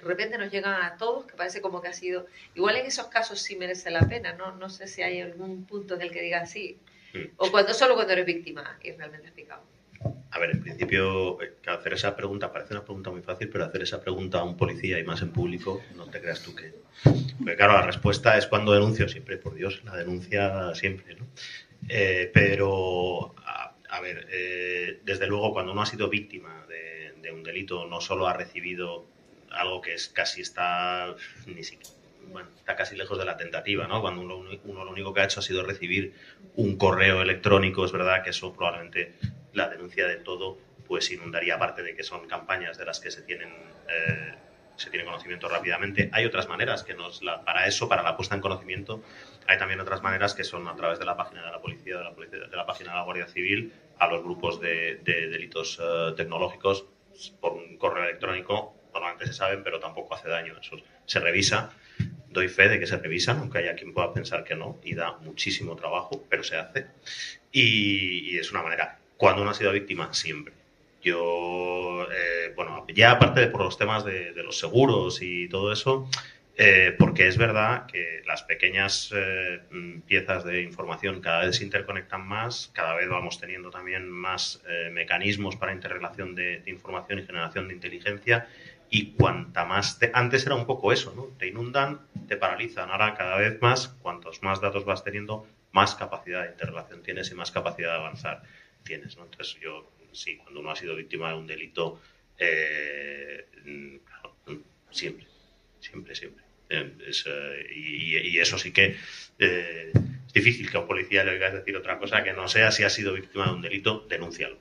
Speaker 2: repente nos llegan a todos, que parece como que ha sido... Igual en esos casos sí merece la pena, no sé si hay algún punto en el que diga sí, o solo cuando eres víctima y realmente has picado.
Speaker 1: A ver, en principio, hacer esa pregunta parece una pregunta muy fácil, pero hacer esa pregunta a un policía y más en público, no te creas tú que... Porque claro, la respuesta es cuando denuncio, siempre, por Dios, la denuncia siempre, ¿no? Pero, a ver, desde luego, cuando uno ha sido víctima de un delito, no solo ha recibido algo que es casi está casi lejos de la tentativa, ¿no? Cuando uno lo único que ha hecho ha sido recibir un correo electrónico, es verdad que eso probablemente la denuncia de todo pues inundaría, aparte de que son campañas de las que se tiene conocimiento rápidamente. Hay otras maneras que para eso, para la puesta en conocimiento, hay también otras maneras que son a través de la página de la policía, de la página de la Guardia Civil, a los grupos de delitos tecnológicos por un correo electrónico. Normalmente se saben, pero tampoco hace daño. Eso se revisa. Doy fe de que se revisan, aunque haya quien pueda pensar que no, y da muchísimo trabajo, pero se hace. Y es una manera. Cuando uno ha sido víctima, siempre. Yo, ya aparte de por los temas de los seguros y todo eso, porque es verdad que las pequeñas piezas de información cada vez se interconectan más, cada vez vamos teniendo también más mecanismos para interrelación de información y generación de inteligencia, y cuanta más... Antes era un poco eso, ¿no? Te inundan, te paralizan. Ahora cada vez más, cuantos más datos vas teniendo, más capacidad de interrelación tienes y más capacidad de avanzar tienes, ¿no? Entonces yo, sí, cuando uno ha sido víctima de un delito, claro, siempre. Y eso sí que es difícil que a un policía le oigas decir otra cosa que no sea: si has sido víctima de un delito, denúncialo.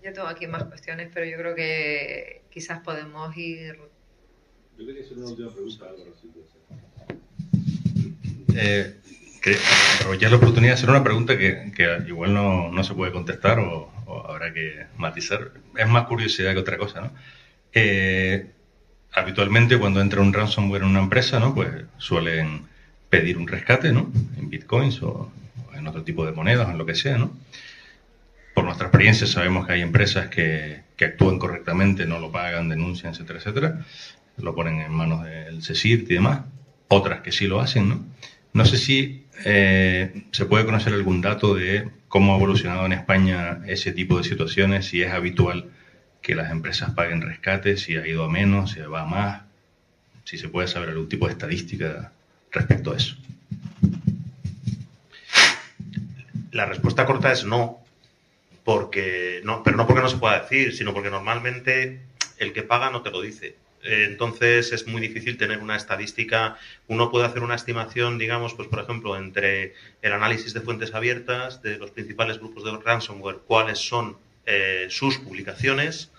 Speaker 2: Yo tengo aquí más cuestiones, pero yo creo que quizás podemos ir...
Speaker 8: Yo quería hacer una última pregunta, Álvaro, si puede ser.
Speaker 3: Aprovechar la oportunidad de hacer una pregunta que igual no se puede contestar o habrá que matizar. Es más curiosidad que otra cosa, ¿no? Habitualmente cuando entra un ransomware en una empresa, ¿no? Pues suelen pedir un rescate, ¿no? En bitcoins o en otro tipo de monedas o en lo que sea, ¿no? Por nuestra experiencia sabemos que hay empresas que actúan correctamente, no lo pagan, denuncian, etcétera, etcétera. Lo ponen en manos del CSIRT y demás. Otras que sí lo hacen, ¿no? No sé si se puede conocer algún dato de cómo ha evolucionado en España ese tipo de situaciones, si es habitual que las empresas paguen rescates, si ha ido a menos, si va a más, si se puede saber algún tipo de estadística respecto a eso.
Speaker 1: La respuesta corta es no, pero no porque no se pueda decir, sino porque normalmente el que paga no te lo dice. Entonces es muy difícil tener una estadística. Uno puede hacer una estimación, digamos, pues por ejemplo, entre el análisis de fuentes abiertas de los principales grupos de ransomware, cuáles son sus publicaciones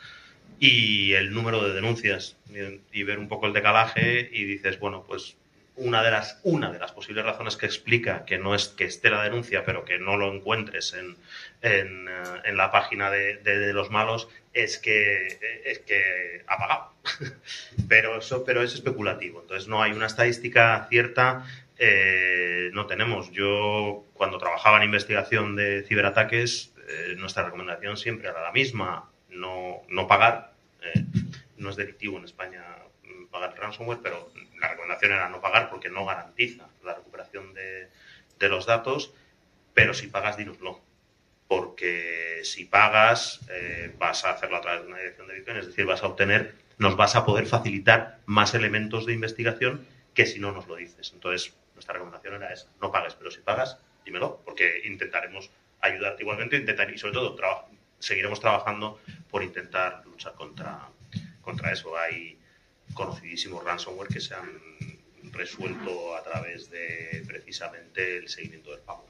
Speaker 1: y el número de denuncias, y ver un poco el decalaje, y dices, bueno, pues una de las posibles razones que explica que no es que esté la denuncia, pero que no lo encuentres en la página de los malos, es que ha pagado. pero es especulativo. Entonces no hay una estadística cierta. No tenemos. Yo, cuando trabajaba en investigación de ciberataques, nuestra recomendación siempre era la misma: no pagar. No es delictivo en España pagar ransomware, pero la recomendación era no pagar porque no garantiza la recuperación de los datos. Pero si pagas, dínoslo, porque si pagas vas a hacerlo a través de una dirección de Bitcoin, es decir, nos vas a poder facilitar más elementos de investigación que si no nos lo dices. Entonces, nuestra recomendación era esa: no pagues, pero si pagas, dímelo, porque intentaremos ayudarte igualmente, y sobre todo seguiremos trabajando por intentar luchar contra eso. Hay conocidísimos ransomware que se han resuelto a través de precisamente el seguimiento del pago.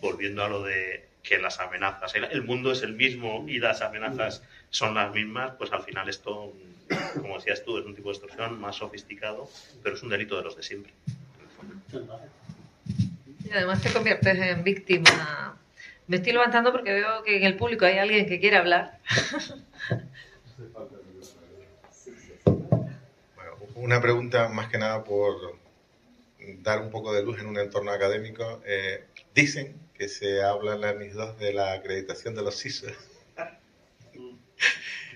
Speaker 1: Volviendo a lo de que las amenazas, el mundo es el mismo y las amenazas son las mismas, pues al final esto, como decías tú, es un tipo de extorsión más sofisticado, pero es un delito de los de siempre.
Speaker 2: Y además te conviertes en víctima. Me estoy levantando porque veo que en el público hay alguien que quiere hablar.
Speaker 9: Bueno, una pregunta más que nada por dar un poco de luz en un entorno académico. Dicen que se habla en la NIS 2 de la acreditación de los CISO.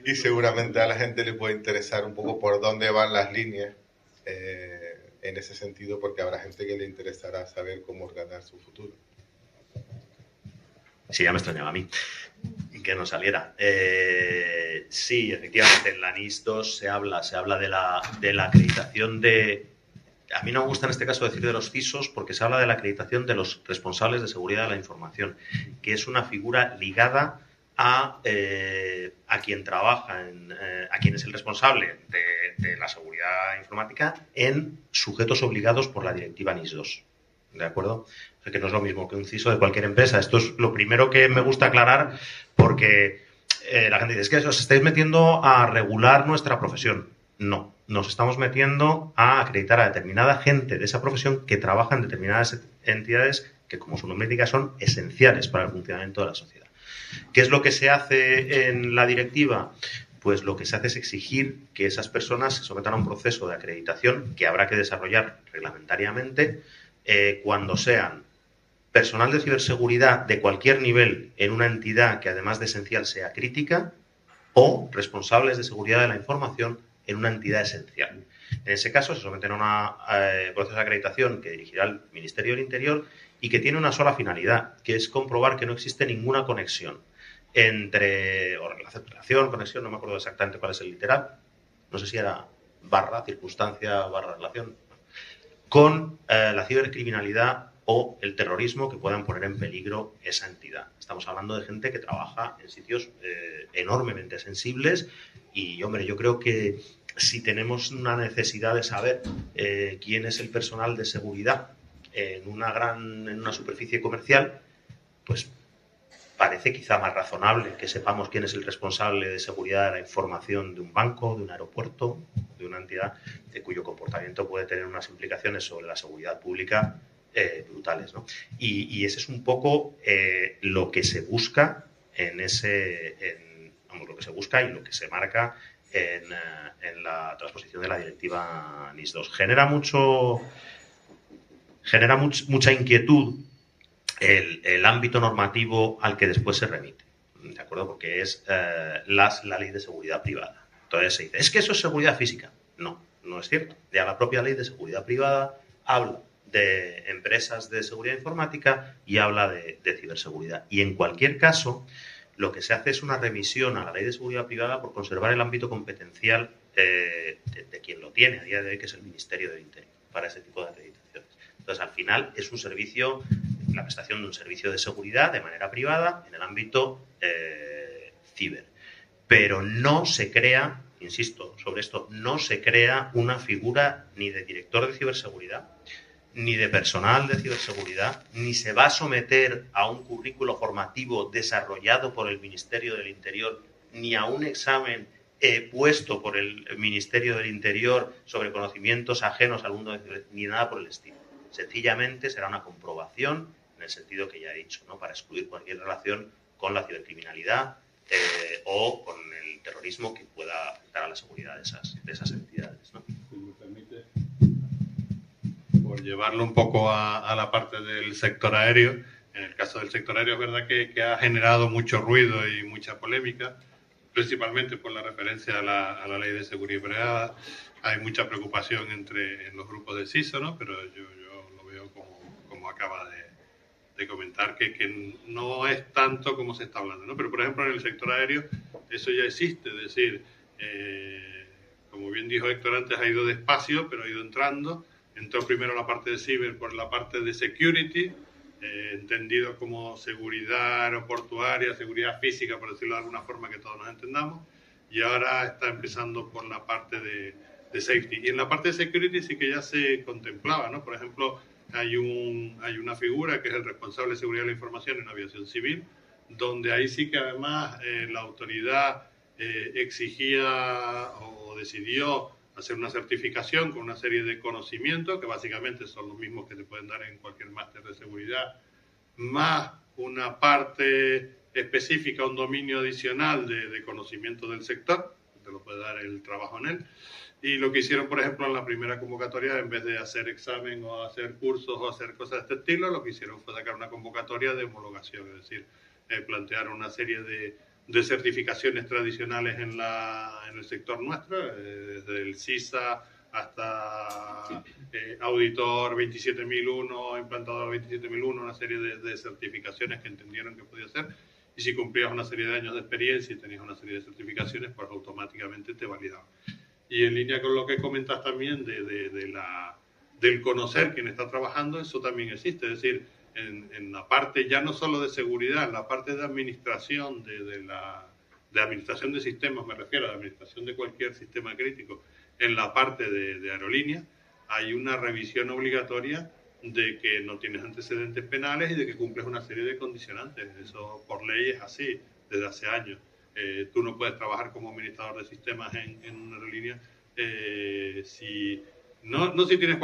Speaker 9: Y seguramente a la gente le puede interesar un poco por dónde van las líneas en ese sentido, porque habrá gente que le interesará saber cómo ordenar su futuro.
Speaker 1: Sí, ya me extrañaba a mí que no saliera. Sí, efectivamente, en la NIS 2 se habla de la acreditación de a mí no me gusta en este caso decir de los CISOs porque se habla de la acreditación de los responsables de seguridad de la información, que es una figura ligada a quien trabaja, a quien es el responsable de la seguridad informática en sujetos obligados por la directiva NIS2. ¿De acuerdo? O sea, que no es lo mismo que un CISO de cualquier empresa. Esto es lo primero que me gusta aclarar porque la gente dice, es que os estáis metiendo a regular nuestra profesión. No, nos estamos metiendo a acreditar a determinada gente de esa profesión que trabaja en determinadas entidades que, como su nombre indica, son esenciales para el funcionamiento de la sociedad. ¿Qué es lo que se hace en la directiva? Pues lo que se hace es exigir que esas personas se sometan a un proceso de acreditación que habrá que desarrollar reglamentariamente cuando sean personal de ciberseguridad de cualquier nivel en una entidad que además de esencial sea crítica o responsables de seguridad de la información en una entidad esencial. En ese caso se someten a un proceso de acreditación que dirigirá el Ministerio del Interior y que tiene una sola finalidad, que es comprobar que no existe ninguna conexión entre, o relación, conexión, no me acuerdo exactamente cuál es el literal, no sé si era barra, circunstancia, barra, relación, con la cibercriminalidad o el terrorismo que puedan poner en peligro esa entidad. Estamos hablando de gente que trabaja en sitios enormemente sensibles y, hombre, yo creo que si tenemos una necesidad de saber quién es el personal de seguridad en una superficie comercial, pues parece quizá más razonable que sepamos quién es el responsable de seguridad de la información de un banco, de un aeropuerto, de una entidad de cuyo comportamiento puede tener unas implicaciones sobre la seguridad pública brutales, ¿no? Y ese es un poco lo que se busca lo que se busca y lo que se marca en la transposición de la directiva NIS2. Genera mucha inquietud el ámbito normativo al que después se remite, ¿de acuerdo? Porque es la ley de seguridad privada. Entonces se dice, es que eso es seguridad física. No, no es cierto. Ya la propia ley de seguridad privada habla de empresas de seguridad informática y habla de ciberseguridad. Y en cualquier caso, lo que se hace es una revisión a la ley de seguridad privada por conservar el ámbito competencial de quien lo tiene a día de hoy, que es el Ministerio del Interior, para ese tipo de acreditaciones. Entonces, al final, es un servicio, la prestación de un servicio de seguridad de manera privada en el ámbito ciber. Pero no se crea, insisto sobre esto, no se crea una figura ni de director de ciberseguridad, ni de personal de ciberseguridad, ni se va a someter a un currículo formativo desarrollado por el Ministerio del Interior, ni a un examen puesto por el Ministerio del Interior sobre conocimientos ajenos al mundo de ciberseguridad, ni nada por el estilo. Sencillamente será una comprobación en el sentido que ya he dicho, ¿no? Para excluir cualquier relación con la cibercriminalidad o con el terrorismo que pueda afectar a la seguridad de esas entidades, ¿no?
Speaker 4: Si me permite, por llevarlo un poco a la parte del sector aéreo, en el caso del sector aéreo es verdad que ha generado mucho ruido y mucha polémica, principalmente por la referencia a la ley de seguridad privada. Hay mucha preocupación en los grupos de CISO, ¿no? Pero yo lo veo como acaba de comentar, que no es tanto como se está hablando, ¿no? Pero, por ejemplo, en el sector aéreo eso ya existe, es decir, como bien dijo Héctor antes, ha ido despacio, pero ha ido entrando. Entró primero la parte de ciber por la parte de security, entendido como seguridad aeroportuaria, seguridad física, por decirlo de alguna forma que todos nos entendamos, y ahora está empezando por la parte de safety. Y en la parte de security sí que ya se contemplaba, ¿no? Por ejemplo, hay una figura que es el responsable de seguridad de la información en aviación civil, donde ahí sí que además la autoridad exigía o decidió hacer una certificación con una serie de conocimientos que básicamente son los mismos que te pueden dar en cualquier máster de seguridad, más una parte específica, un dominio adicional de conocimiento del sector, que te lo puede dar el trabajo en él. Y lo que hicieron, por ejemplo, en la primera convocatoria, en vez de hacer examen o hacer cursos o hacer cosas de este estilo, lo que hicieron fue sacar una convocatoria de homologación, es decir, plantear una serie de certificaciones tradicionales en el sector nuestro, desde el CISA hasta auditor 27001, implantador 27001, una serie de certificaciones que entendieron que podía hacer. Y si cumplías una serie de años de experiencia y tenías una serie de certificaciones, pues automáticamente te validaban. Y en línea con lo que comentas también de del conocer quien está trabajando, eso también existe. Es decir, en la parte ya no solo de seguridad, en la parte de administración, de administración de sistemas, me refiero a la administración de cualquier sistema crítico, en la parte de aerolíneas, hay una revisión obligatoria de que no tienes antecedentes penales y de que cumples una serie de condicionantes. Eso por ley es así desde hace años. Tú no puedes trabajar como administrador de sistemas en una aerolínea si tienes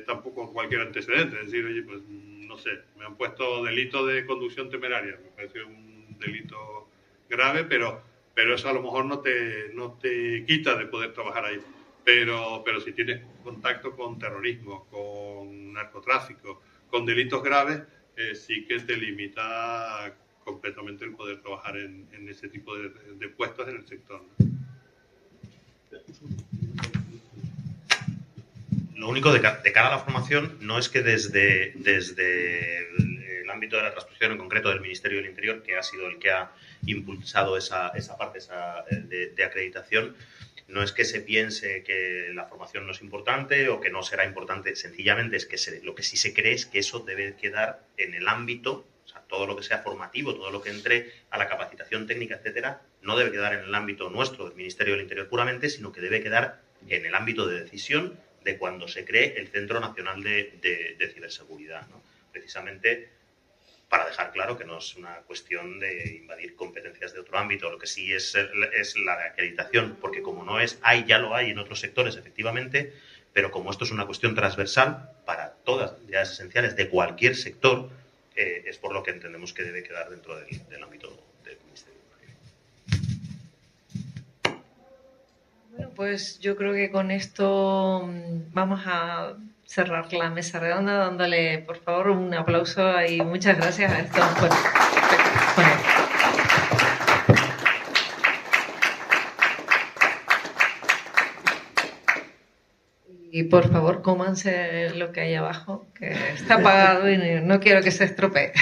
Speaker 4: tampoco cualquier antecedente. Es decir, oye, pues no sé, me han puesto delito de conducción temeraria, me parece un delito grave, pero eso a lo mejor no te quita de poder trabajar ahí. Pero si tienes contacto con terrorismo, con narcotráfico, con delitos graves, sí que te limita completamente el poder trabajar en ese tipo de puestos en el sector, ¿no?
Speaker 1: Lo único de cara a la formación no es que desde el ámbito de la transposición en concreto del Ministerio del Interior, que ha sido el que ha impulsado esa parte de acreditación, no es que se piense que la formación no es importante o que no será importante, sencillamente es que lo que sí se cree es que eso debe quedar en el ámbito, o sea, todo lo que sea formativo, todo lo que entre a la capacitación técnica, etcétera, no debe quedar en el ámbito nuestro del Ministerio del Interior puramente, sino que debe quedar en el ámbito de decisión de cuando se cree el Centro Nacional de Ciberseguridad, ¿no? Precisamente para dejar claro que no es una cuestión de invadir competencias de otro ámbito, lo que sí es la de acreditación, porque como no es, ya lo hay en otros sectores, efectivamente, pero como esto es una cuestión transversal para todas las actividades esenciales de cualquier sector, es por lo que entendemos que debe quedar dentro del ámbito del Ministerio.
Speaker 2: Bueno, pues yo creo que con esto vamos a cerrar la mesa redonda dándole, por favor, un aplauso y muchas gracias a estos. Y por favor, cómanse lo que hay abajo, que está apagado y no quiero que se estropee.